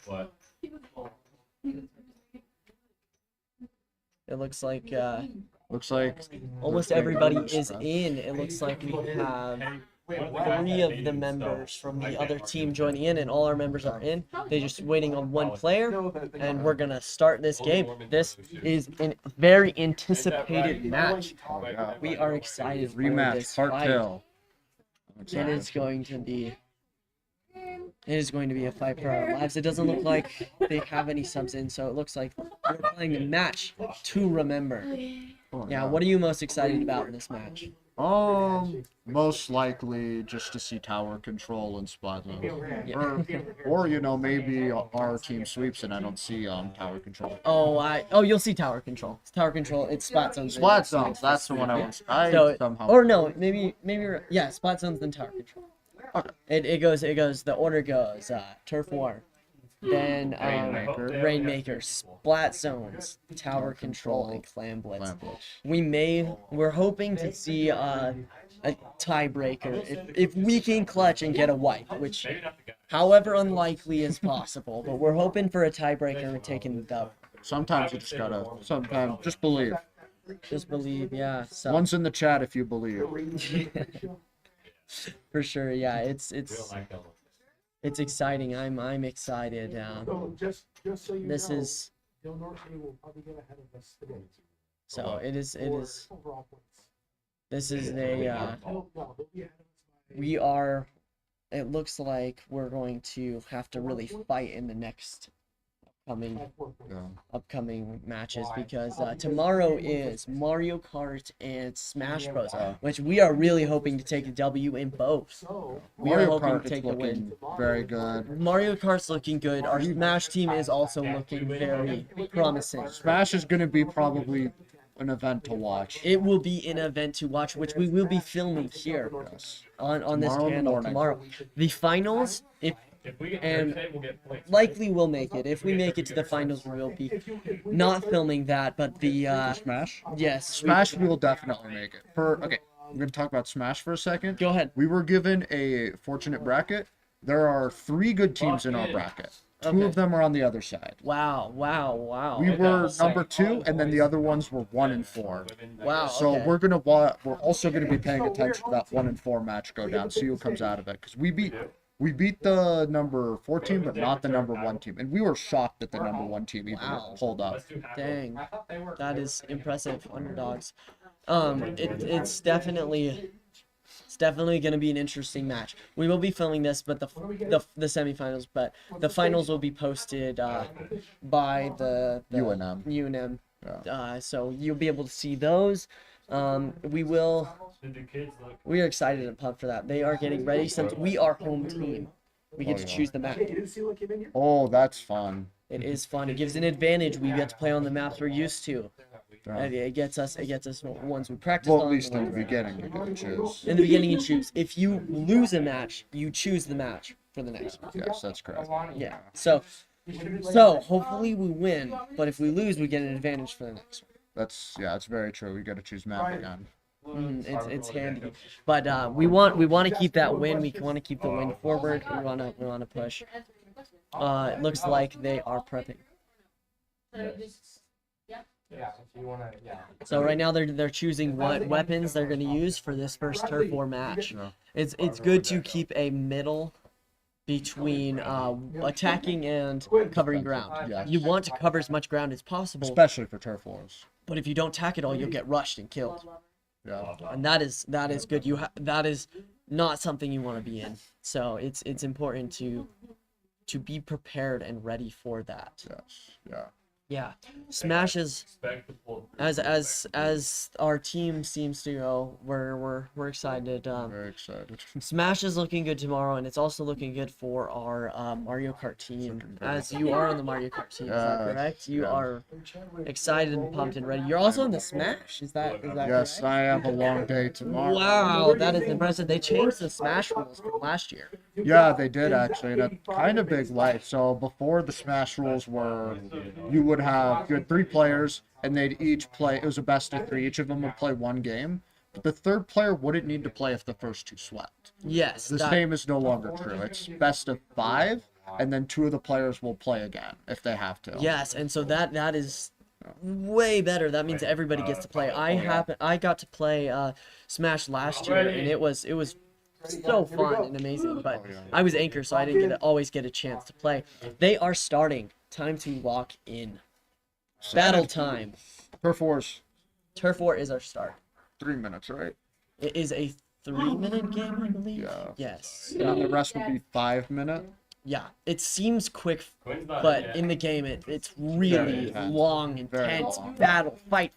What? it looks like Looks like almost everybody is in. It looks like we have 3 of the members from the other team joining in, and all our members are in. They're just waiting on one player, and we're gonna start this game. This is a very anticipated match. Oh, yeah. We are excited for Rematch, this part fight. 2. It is going to be. It is going to be a fight for our lives. It doesn't look like they have any subs in, so it looks like we're playing a match to remember. Yeah, what are you most excited about in this match? Most likely just to see tower control and Splatoon. Yeah. Or maybe our team sweeps and I don't see tower control. Oh, you'll see tower control. It's tower control. It's splat zones. Splat zones, that's the one I want. So, somehow. or no, maybe yeah, splat zones then tower control. Okay. It goes. The order goes turf war, then Rainmaker. Rainmaker, splat zones, tower control, and clan blitz. Clan Blitz. We're hoping to see a tiebreaker if we can clutch and get a wipe, which however unlikely is possible, but we're hoping for a tiebreaker and taking the dub. Sometimes you just gotta. Sometimes just believe. Just believe, yeah. So One's in the chat if you believe. for sure, yeah. It's exciting. I'm excited. So just so you This know, is Del Norte will probably get ahead of us today. so. It is. Overall points. This is a. No, he'll be ahead of us by We are. It looks like we're going to have to really fight in the next upcoming 4 points. Yeah. upcoming matches because tomorrow is Mario Kart and Smash Bros, which we are really hoping to take a W in both. So, We are Mario hoping Kart to is take the win. looking very good. Mario Kart's looking good. Our Smash team is also looking very promising. Smash is gonna be probably an event to watch. It will be an event to watch, which we will be filming here Yes. on this Tomorrow channel morning. tomorrow. The finals, If we get And Thursday, we'll get points. likely we'll make it. If we make it to the finals, we will be not filming that, but the Smash. yes, Smash, we will definitely make it. Okay, we're gonna talk about Smash for a second. go ahead. We were given a fortunate bracket. There are 3 good teams in our bracket. 2 Okay. of them are on the other side. Wow. We were number 2, and then the other ones were 1 and 4. Wow. So okay. we're also gonna be paying attention to that 1 and 4 match go down. See who comes out of it, because we beat the number 4 team, but not the number 1 team, and we were shocked that the number 1 team even Wow. pulled up. Dang, that is impressive. Underdogs. It's definitely going to be an interesting match. We will be filming this, but the semifinals, but the finals will be posted by the UNM. UNM. Yeah. So you'll be able to see those. We are excited and pumped for that. They are getting ready since we are home team. We get to choose the map. you didn't see what came in here? Oh, that's fun. It is fun. It gives an advantage. We get to play on the maps we're used to. Yeah. It gets us ones we practice Well, on. at least the in the ones we- beginning, you get to choose. In the beginning, you choose. If you lose a match, you choose the match for the next one. Yes, that's correct. Yeah. So hopefully we win, but if we lose, we get an advantage for the next It's very true. We got to choose map again. one. It's handy, but we want to keep that win. We want to keep the win forward. We want to push. It looks like they are prepping. Yeah, if you wanna, yeah. So right now they're choosing what weapons they're going to use for this first turf war match. Yeah. It's good to keep a middle between attacking and covering ground. Yes. You want to cover as much ground as possible, Especially for turf wars. but if you don't tack it all, you'll get rushed and killed. Yeah. And that is good. That is not something you want to be in. So it's important to be prepared and ready for that. Yes. Yeah. Yeah, Smash is as our team seems to go. We're excited. Very excited. Smash is looking good tomorrow, and it's also looking good for our Mario Kart team. As you are on the Mario Kart team, is that correct? You are excited and pumped and ready. You're also in the Smash. Is that Yes, correct? I have a long day tomorrow. Wow, that is impressive. They changed the Smash rules from last year. Yeah, they did actually. And a kind of big light. So before the Smash rules were, you had 3 players and they'd each play. It was a best of 3. Each of them would play 1 game. But the third player wouldn't need to play if the first 2 swept. Yes, The same is no longer true. It's best of 5, and then 2 of the players will play again if they have to. Yes, and so that is way better. That means everybody gets to play. I got to play Smash last year, and it was so fun and amazing. But I was anchor, so I didn't always get a chance to play. They are starting. Time to lock in. Battle time. Turf wars, Turf War is our start. 3 minutes, right? It is a 3-minute game, I believe. Yeah. Yes. And the rest will be 5-minute. Yeah. It seems quick, but in the game, it's really intense. long, Very intense long. battle. Fight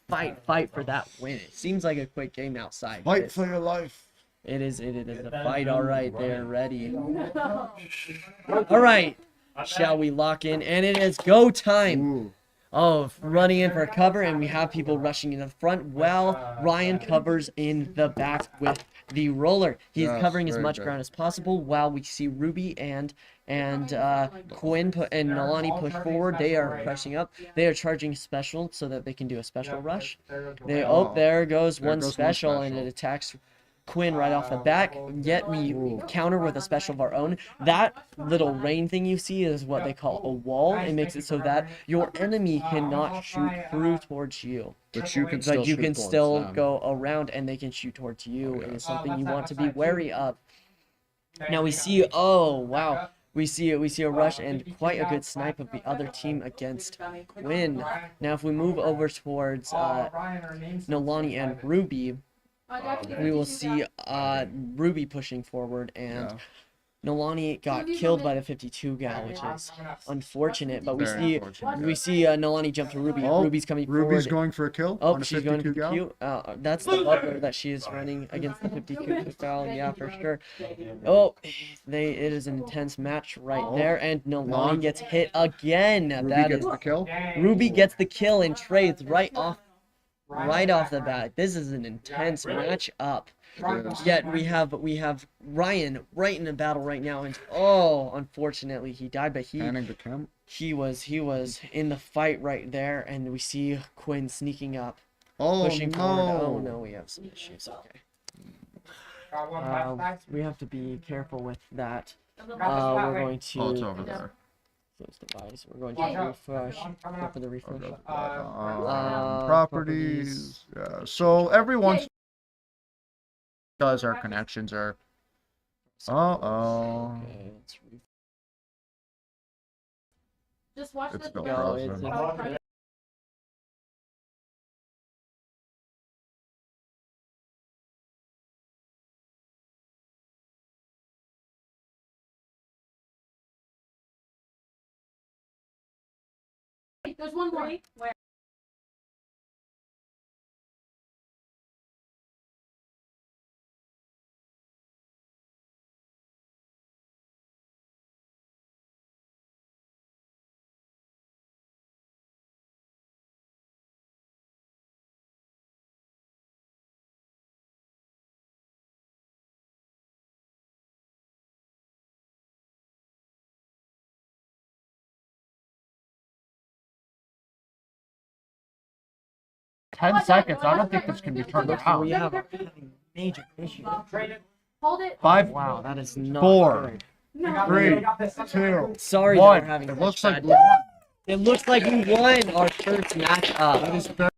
for that win. It seems like a quick game outside. but Fight it's- for your life. It is a fight. All right, they're ready. All right, shall we lock in? And it is go time. Ooh. Oh, running in for cover, and we have people rushing in the front. Well, Ryan covers in the back with the roller. He's Yes, covering as very much good. ground as possible, while we see Ruby and Quinn and Nalani push forward. They are rushing up. They are charging special so that they can do a special rush. There goes one goes one special, and special. it attacks Quinn right off the back, yet we counter with a special of our own. That little rain thing you see is what they call a wall. It makes it so that your enemy cannot shoot through towards you, But you can still but you shoot can towards still them. go around and they can shoot towards you. It is something you want to be wary of. Now we see, oh wow, we see a rush and quite a good snipe of the other team against Quinn. Now if we move over towards Nolani and Ruby, we will see Ruby pushing forward, and Yeah. Nolani got killed by the 52 gal, which is unfortunate. But we Very see unfortunate. Nolani jump to Ruby. Oh, Ruby's coming Ruby's forward. going for a kill. Oh, on a she's going 52 for gal. cute. That's the buffer that she is running against the 52 gal. Yeah, for sure. Oh, it is an intense match right there, and Nolani gets hit again. Ruby That gets is the kill. Ruby gets the kill and trades right off the bat. This is an intense match up. Yes. Yet we have Ryan right in the battle right now, and oh, unfortunately he died, but Panning to Kim. he was in the fight right there, and we see Quinn sneaking up, Oh pushing forward. Oh no. no, we have some issues. Okay. We have to be careful with that. We're going to Oh, it's over there. close device. We're going to refresh. Go for the refresh. Properties. Yeah. So every once because our connections are. Uh-oh. Okay, let's Just watch It's the still go. frozen. There's one more. Where? Ten seconds. I don't think this can be turned we around. have having major issues. Hold it. 5, Wow, that is not 4, good. No. 3, 2. Sorry One. that we're having It such looks like bad we won. It looks like we won our first match up. That is very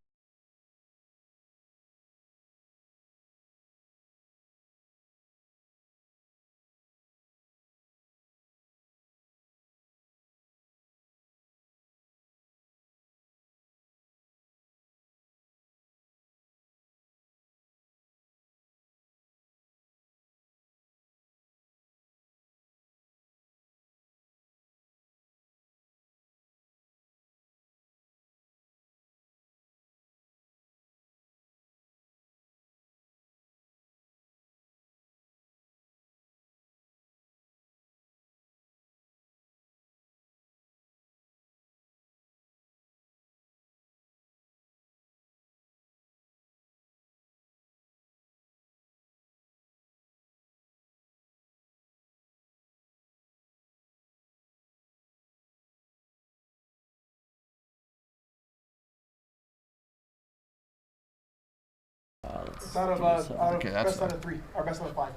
It's out of Okay, that's best out of 3 or best out of 5.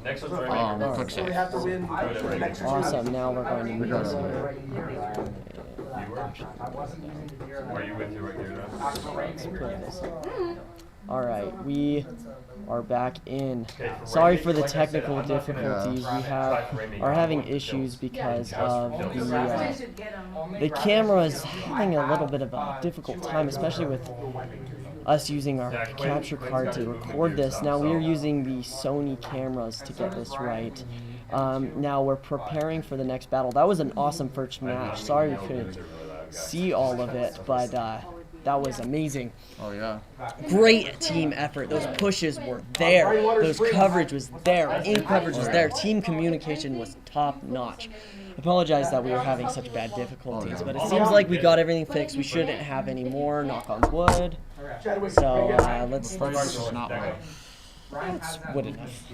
Next one's quick So they save. have to win for the next two. Awesome. Now we're going to move got this it. here. Are you with you right here now? Let's put this in. All right, we are back in. Sorry for the technical difficulties. We are having issues because of the camera is having a little bit of a difficult time, especially with us using our capture card to record this. Now we are using the Sony cameras to get this right. Now we're preparing for the next battle. That was an awesome first match. Sorry we couldn't see all of it, but that was amazing. Oh yeah. Great team effort. Those pushes were there. Those coverage was there. In coverage was there. Team communication was top notch. Apologize that we were having such bad difficulties, but it seems like we got everything fixed. We shouldn't have any more. Knock on wood. So let's This is not right. That's wood enough.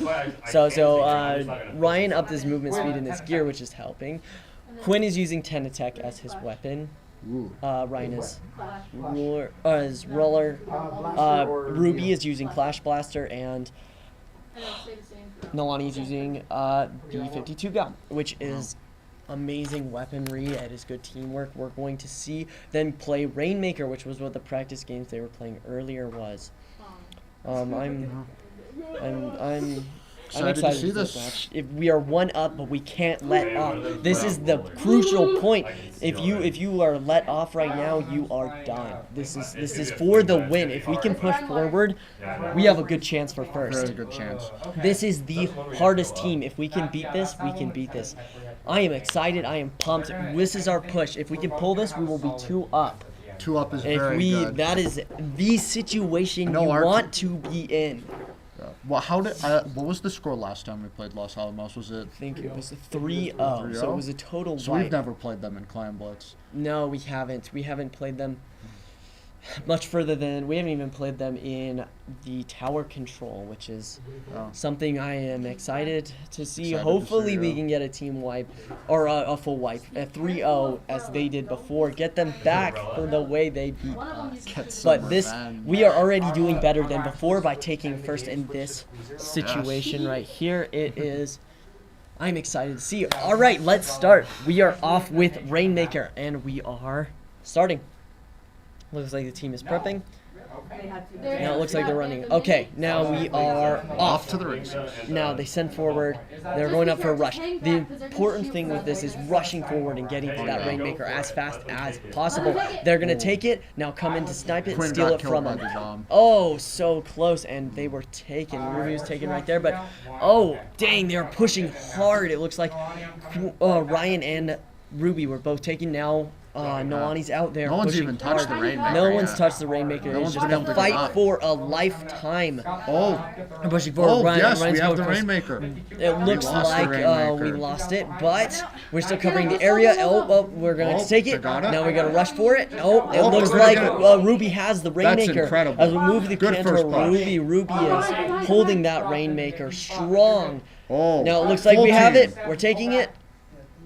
Right. So Ryan upped his movement speed and his gear, which is helping. Quinn is using Tenatech as his weapon. Ooh. Ryan is roller. Ruby is using Flash Blaster, and Nalani is using B-52 gun, which is amazing weaponry. It is good teamwork. We're going to see them play Rainmaker, which was what the practice games they were playing earlier was. I'm Excited to see for this. match. If we are one up, but we can't let up. This is the crucial point. If you are let off right now, you are done. This is for the win. If we can push forward, we have a good chance for first. Very good chance. This is the hardest team. If we can beat this, we can beat this. I am excited. I am pumped. This is our push. If we can pull this, we will be 2 up. 2 up is If very we, good. that is the situation No, you our want to be in. Well, what was the score last time we played Los Alamos? Was it? I think it was a 3-0, so it was a total So wipe. we've never played them in Clan Blitz. No, we haven't. We haven't played them much further than we haven't even played them in the tower control, which is something I am excited to see. Excited to Hopefully see, we yeah. can get a team wipe or a full wipe, a 3-0 as they did before. Get them back for the way they beat us. Get some But this, revenge. we are already doing better than before by taking first in this situation right here. It is. I'm excited to see. All right, let's start. We are off with Rainmaker, and we are starting. Looks like the team is prepping. Now it looks like they're running. Okay, now we are Off to the races. Now they send forward. They're going up for a rush. The important thing with this is rushing forward and getting to that Rainmaker as fast as possible. They're going to take it. Now come in to snipe it and Quinn steal got it killed from by them. the bomb. Oh, so close, and they were taken. Ruby was taken right there, but oh, dang, they were pushing hard. It looks like Ryan and Ruby were both taken now. Nolani's out there. No one's pushing even touched hard. the Rainmaker No one's yet. touched the Rainmaker. No It's one's just been a able to get fight up. for a lifetime. Oh, I'm pushing forward. Ryan, yes, Ryan's we have the going Rainmaker. It looks lost the like we Rainmaker. lost it, but we're still covering the area. Oh, we're going to take they it. got it. Now we got to rush for it. Oh, it Oh, looks we're gonna like get it. Ruby has the Rainmaker. incredible. As we move the Good canter, first push. Ruby is holding that Rainmaker strong. Oh. Now it looks like full we have team. it. We're taking it.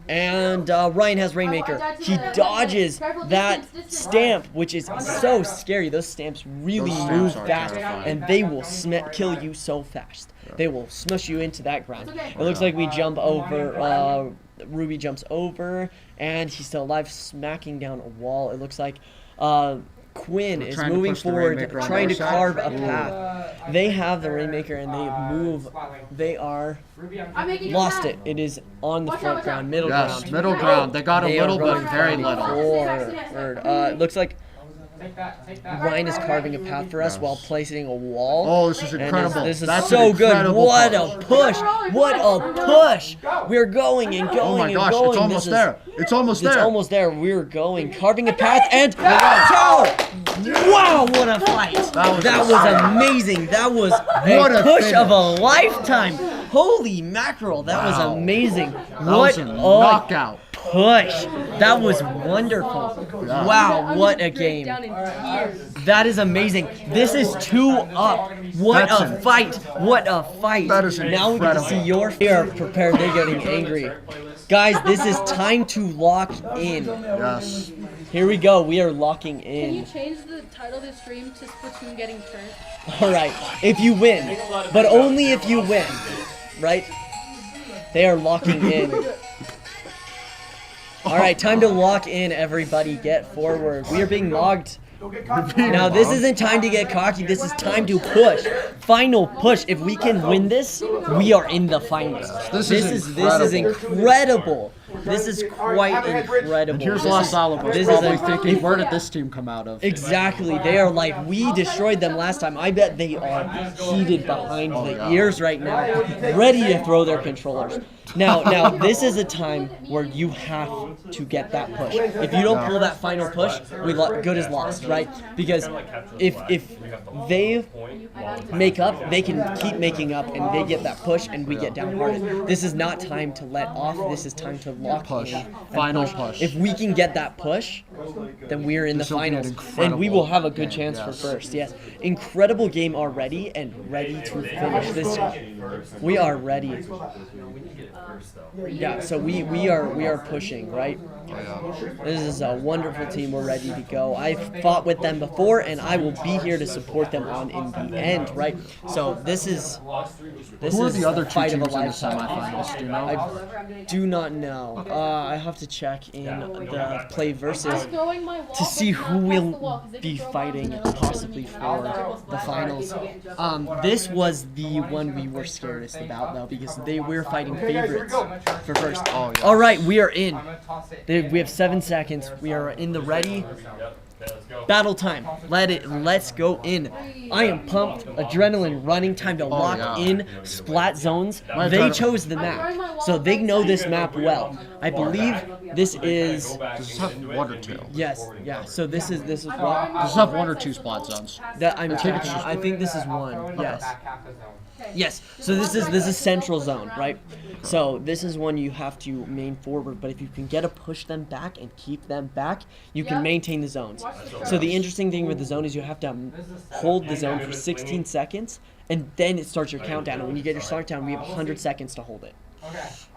And Ryan has Rainmaker. He dodges that stamp, which is so scary. Those stamps really Those stamps move are fast, terrifying. and they will kill you so fast. They will smush you into that ground. It looks like we jump over Ruby jumps over, and he's still alive, smacking down a wall. It looks like Quinn They're is trying to moving push the forward, Rainmaker on trying their to side. carve a Ooh. path. They have the Rainmaker, and they move. They are I'm making lost a it. It is on the Watch out, front watch ground, out. middle Yes, ground. middle ground. They got a They are little, but going very for little. forward. It looks like Take that. Ryan is carving a path for us while placing a wall. Oh, this is And incredible. this is That's so an good. incredible What push. a push! What a push! We're going and going Oh my and gosh, going. it's almost there. It's almost It's there. almost there. We're going, carving a path, and tower! Wow, what a fight! That was amazing. That was What a a push of a finish. lifetime. Holy mackerel, that was Wow. amazing. That What was a a knockout. push! That was wonderful. Yeah. Wow, what a game. That is amazing. This is 2 up. What That's a fight. What a fight. That is Now we get to incredible. see your they are prepared. They're getting angry. Guys, this is time to lock in. Yes. Here we go. We are locking Can you in. change the title of the stream to Splatoon getting turned? All right. If you win, but only if you win, right? They are locking in. All right, time to lock in, everybody. Get forward. We are being mogged. Now, this isn't time to get cocky. This is time to push. Final push. If we can win this, we are in the finals. This is incredible. This is quite incredible. And here's This Los is- Alamos this is probably a- thinking, where did this team come out of? Exactly. They are like, we destroyed them last time. I bet they are heated behind the ears right now, ready to throw their controllers. Now, this is a time where you have to get that push. If you don't pull that final push, good is lost, right? Because if they make up, they can keep making up, and they get that push, and we get downhearted. This is not time to let off. This is time to lock Push. in and Final push. If we can get that push, then we're in the This will be an finals, and we will incredible have a good game, chance for yes. first. Yes, incredible game already, and ready to finish this. We are ready. Yeah, so we are pushing, right? This is a wonderful team. We're ready to go. I've fought with them before, and I will be here to support them on in the end, right? So this is Who are the other two fight of teams a in the lifetime. semifinals? Do you know? I do not know. I have to check in the play versus Going my wall, to see but who not past the will wall, 'cause if be you throw fighting bombs, then it'll possibly go for the finals. This was the one we were scariest about though, because we're fighting favorites for first. Oh, yeah. All right, we are in. We have 7 seconds. We are in the ready. Battle time. Let's go in. I am pumped. Adrenaline running. Time to lock yeah. in splat zones. My They adrenaline- chose the map, so they know this map well. I believe this is. Does this have one or two? Yes, yeah. So this is what Does this have one or two spot zones? that I'm checking. I think this is one. Yes. Yes. So this is central zone, right? So this is one you have to main forward, but if you can get to push them back and keep them back, you can maintain the zones. So the interesting thing with the zone is you have to hold the zone for 16 seconds, and then it starts your countdown. And when you get your start down, we have 100 seconds to hold it.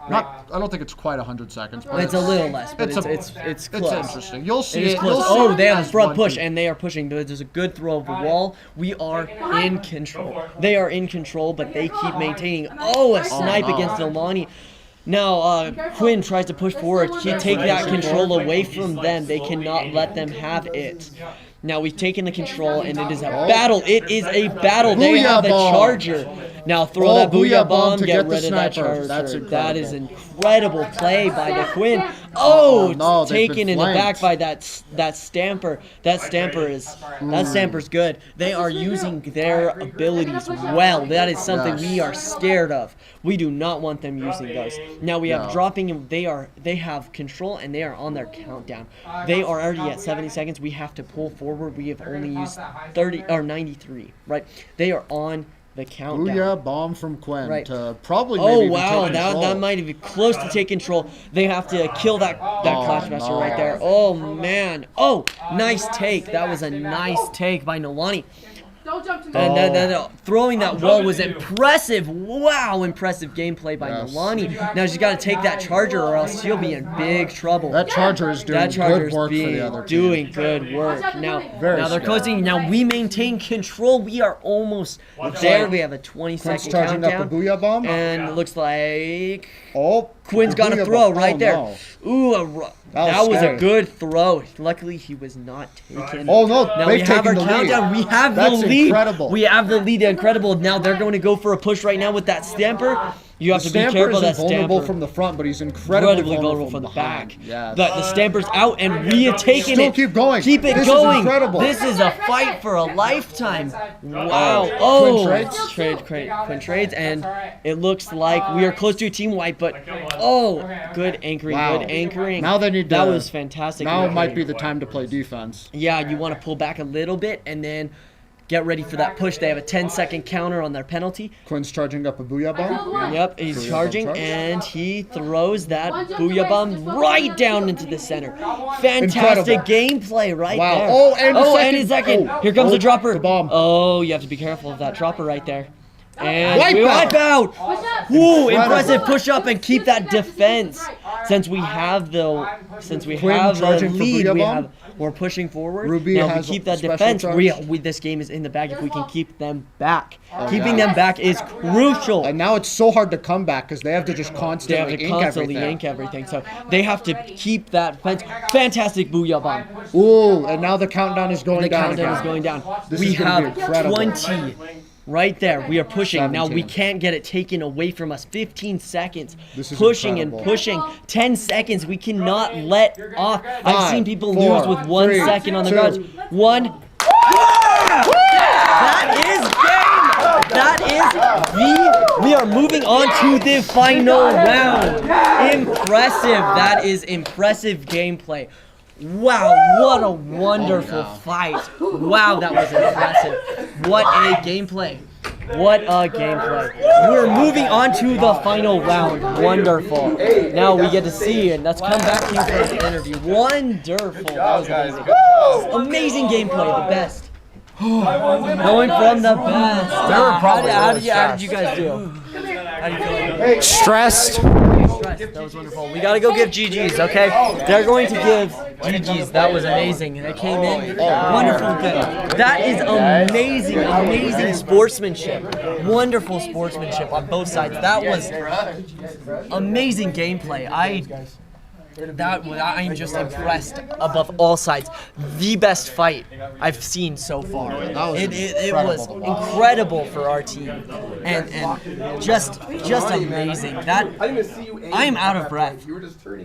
Not, I don't think it's quite 100 seconds, but It's a little less, but it's it's close. It's interesting. You'll see It is it. close. You'll see Oh, it they have a as front one push, team. and they are pushing. There's a good throw of the wall. We are in control. They are in control, but they keep maintaining. Oh, a snipe against Ilmani. Now, Quinn tries to push forward. He take that control away from them. They cannot let them have it. Now we've taken the control, and it is a battle. It is a battle. They Booyah have the bomb. charger. Now throw Oh, that booyah booyah bomb bomb. to Get get the rid of that sniper. charger. That's That is incredible. incredible play by the Quinn. Oh, no, they've taken been in the back flanked. by that stamper. That stamper's good. They are using their abilities well. That is something we are scared of. We do not want them using those. Now we have No. dropping, and they have control, and they are on their countdown. They are already at 70 seconds. We have to pull forward. We have only used 30 or 93. Right? They are on the countdown. Booyah bomb from Quinn Right. to probably Oh maybe even wow, take that control. might be close to take control. They have to kill that Clash Master no. right there. Oh man. Oh, nice take. That was a nice take by Nolani. Don't jump to me. And throwing that wall was impressive. Wow, impressive gameplay by Yes. Nolani. Now she's got to take that charger, or else she'll be in big trouble. That charger is doing That good charger's work for the other team. doing good work. Now, Very now they're scary. closing. Now we maintain control. We are almost there. We have a 20-second Quinn's charging countdown. up the booyah bomb. And it looks like Oh, Quinn's got a Booyah throw bomb. right Oh, there. no. Ooh, that was a scary. good throw. Luckily, he was not taken. Oh, no, Now they've we have our taken the lead. countdown. We have That's the lead. incredible. We have the lead. Incredible. Now they're going to go for a push right now with that Stamper. You have to be Stamper careful isn't that vulnerable Stamper. from the front, but he's incredibly Vulnerable from the behind. back. Yes. The Stamper's out, and we are taking Still it. keep going. Keep it This is going. incredible. This is a fight for a lifetime. Wow. Oh, Quinn trades? Quinn trades, and it looks like we are close to a team wipe, but good anchoring, Wow. good anchoring. Now they need to. That was fantastic. Now might be the time to play defense. Yeah, you want to pull back a little bit and then get ready for that push. They have a 10-second counter on their penalty. Quinn's charging up a booyah bomb. Yep, he's Booyah charging, bomb charge. and he throws that booyah bomb right down into the center. Fantastic gameplay right Wow. there. Oh, and and a second. Oh, Here comes the dropper. the bomb. Oh, you have to be careful of that dropper right there. And Wipe we out. wipe out. Woo, Incredible. impressive push up and keep that defense. Since we have the Quinn have the charging for lead, booyah bomb. we're pushing forward. Ruby now has we keep that special defense. charge. This game is in the bag if we can keep them back. Keeping them back is crucial. And now it's so hard to come back because they have to just They have constantly to ink constantly everything. yank everything, so they have to keep that fence. Fantastic booyah bomb. Ooh, and now the countdown is going The down countdown again. is going down. This We is gonna have be incredible. 20 right there. We are pushing. Now we 17. can't get it taken away from us. 15 seconds. This is Pushing incredible. and pushing. 10 seconds. We cannot let off. I've 5, seen people 4, lose with 1 3, second on the 2. guards. 1. That is game. That is we are moving on to the final round. Impressive. That is impressive gameplay. Wow, what a wonderful fight. Wow, that was impressive. What a gameplay. What a gameplay. We're moving on to the final round. Wonderful. Now we get to see, and let's come back to you for an interview. Wonderful. That was amazing. Amazing gameplay, the best. Going from the best. How did you guys do? How do you feel? Stressed. That was wonderful. We gotta go give GGs, okay? They're going to give GGs. That was amazing. They came in wonderful. Good. That is amazing, amazing sportsmanship. Wonderful sportsmanship on both sides. That was amazing gameplay. I'm just impressed above all sides. The best fight I've seen so far. It was incredible for our team, and just amazing. That I am out of breath.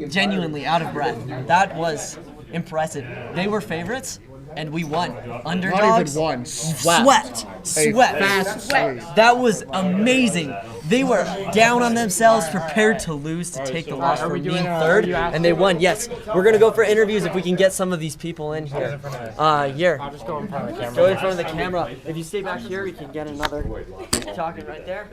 Genuinely out of breath. That was impressive. They were favorites, and we won. Underdogs. Not even one. Swept. Fast pace. That was amazing. They were down on themselves, prepared to lose to take the loss from being third, and they won. Yes, we're gonna go for interviews if we can get some of these people in here. Here. I'll just go in front of the camera. Go in front of the camera. If you stay back here, we can get another talking right there.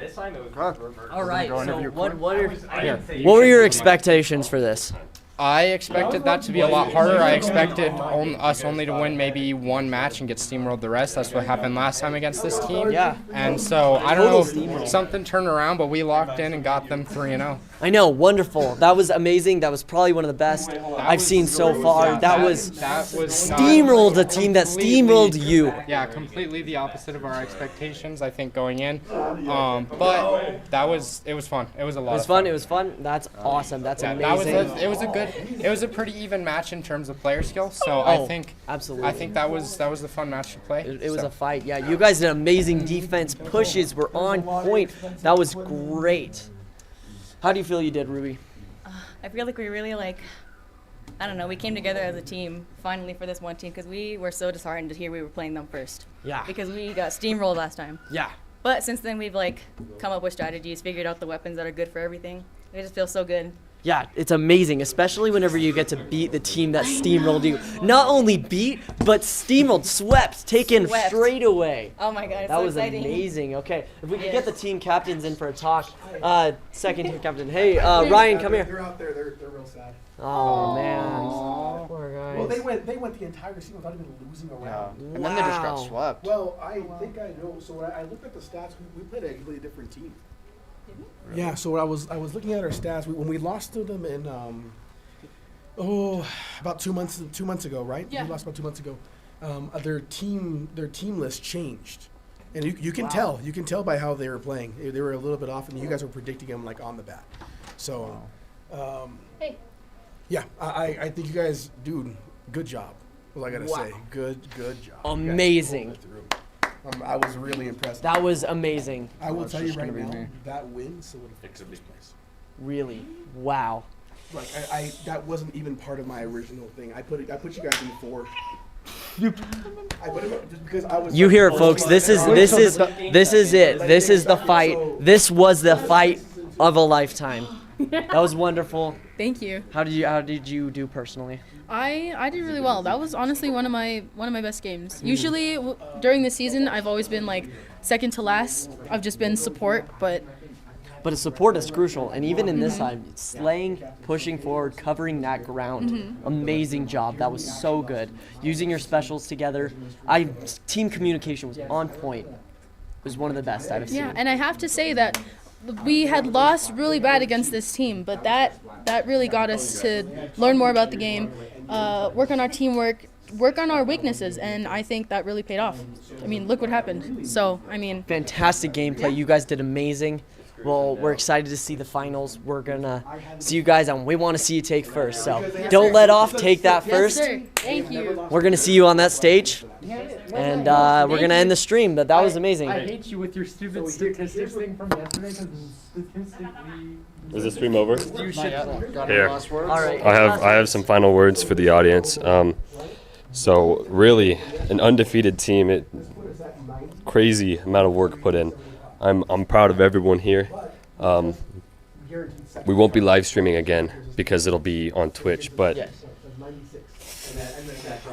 All right. So what were your expectations for this? I expected that to be a lot harder. I expected us only to win maybe one match and get steamrolled the rest. That's what happened last time against this team. Yeah. And so I don't know if something turned around, but we locked in and got them 3-0. I know, wonderful. That was amazing. That was probably one of the best I've seen so far. That was steamrolled a team that steamrolled you. Yeah, completely the opposite of our expectations, I think, going in. But it was fun. It was a lot of fun. It was fun. That's awesome. That's Yeah, amazing. it was a pretty even match in terms of player skill. So absolutely. I think that was a fun match to play. It was a fight. Yeah, you guys did amazing defense. Pushes were on point. That was great. How do you feel you did, Ruby? I feel like we really I don't know, we came together as a team finally for this one team because we were so disheartened to hear we were playing them first. Yeah. Because we got steamrolled last time. Yeah. But since then we've come up with strategies, figured out the weapons that are good for everything. It just feels so good. Yeah, it's amazing, especially whenever you get to beat the team that steamrolled you. Not only beat, but steamrolled, swept, taken straight away. Oh my god, it's That so was exciting. amazing. Okay, if we could get the team captains in for a talk. Second team captain. Hey, Ryan, come here. They're out there. They're real sad. Oh, man. Poor guys. Well, they went the entire season without even losing a round. And then they just got Wow. swept. Well, I think I know. So when I looked at the stats, we played a completely different team. Yeah. So when I was looking at our stats, when we lost to them in about 2 months ago, right? Yeah. We lost about 2 months ago. Their team list changed, and you can tell. You can tell by how they were playing. They were a little bit off, and you guys were predicting them on the bat. So Hey. Yeah, I think you guys, dude, good job. What I gotta say, good job. You guys Amazing. pulled it through. I was really impressed. That was amazing. I will tell you just right gonna be now, me. that win solidifies first place. Really. Wow. Like I that wasn't even part of my original thing. I put you guys in 4. I put it just because I was. You hear it, folks. This is it. This is the fight. This was the fight of a lifetime. That was wonderful. Thank you. How did you do personally? I did really well. That was honestly one of my best games. Usually during the season, I've always been like second to last. I've just been support, but But support is crucial, and even in this time, slaying, pushing forward, covering that ground. Amazing job. That was so good. Using your specials together. Team communication was on point. It was one of the best I've seen. yeah, and I have to say that we had lost really bad against this team, but that really got us to learn more about the game, work on our teamwork, work on our weaknesses, and I think that really paid off. I mean, look what happened. So, I mean, Fantastic gameplay. You guys did amazing. Well, we're excited to see the finals. We're going to see you guys, and we want to see you take first. So don't let off. Take that first. yes, sir. Thank you. We're going to see you on that stage, and we're going to end the stream, but that was amazing. hate you with your stupid statistics thing from yesterday because statistically. Is the stream over? Got Here. any last words? All right. I have some final words for the audience. So really, an undefeated team. Crazy amount of work put in. I'm proud of everyone here. We won't be live streaming again because it'll be on Twitch, but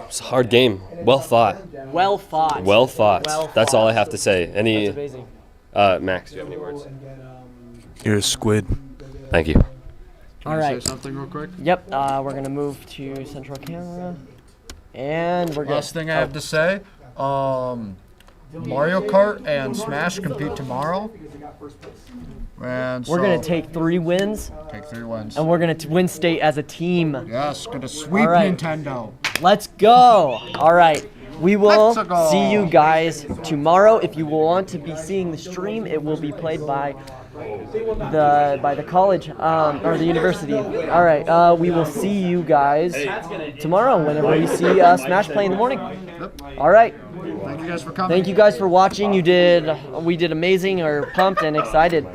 it's a hard game. Well fought. Well fought. Well fought. Well That's all I fought. have to say. That's Any amazing. Max, do you have any words? You're a squid. Thank you. All Say right. something real quick. Yep. We're going to move to central camera, and we're good. Last thing I have to say, Mario Kart and Smash compete tomorrow. And We're so, going to take 3 wins, take 3 wins. and we're going to win state as a team. Yes, gonna sweep All right. Nintendo. Let's go. All right. We will Let's go. see you guys tomorrow. If you want to be seeing the stream, it will be played by the college or the university. All right. We will see you guys tomorrow whenever you see Smash play in the morning. All right. Thank you guys for coming. Thank you guys for watching. We did amazing. We're pumped and excited.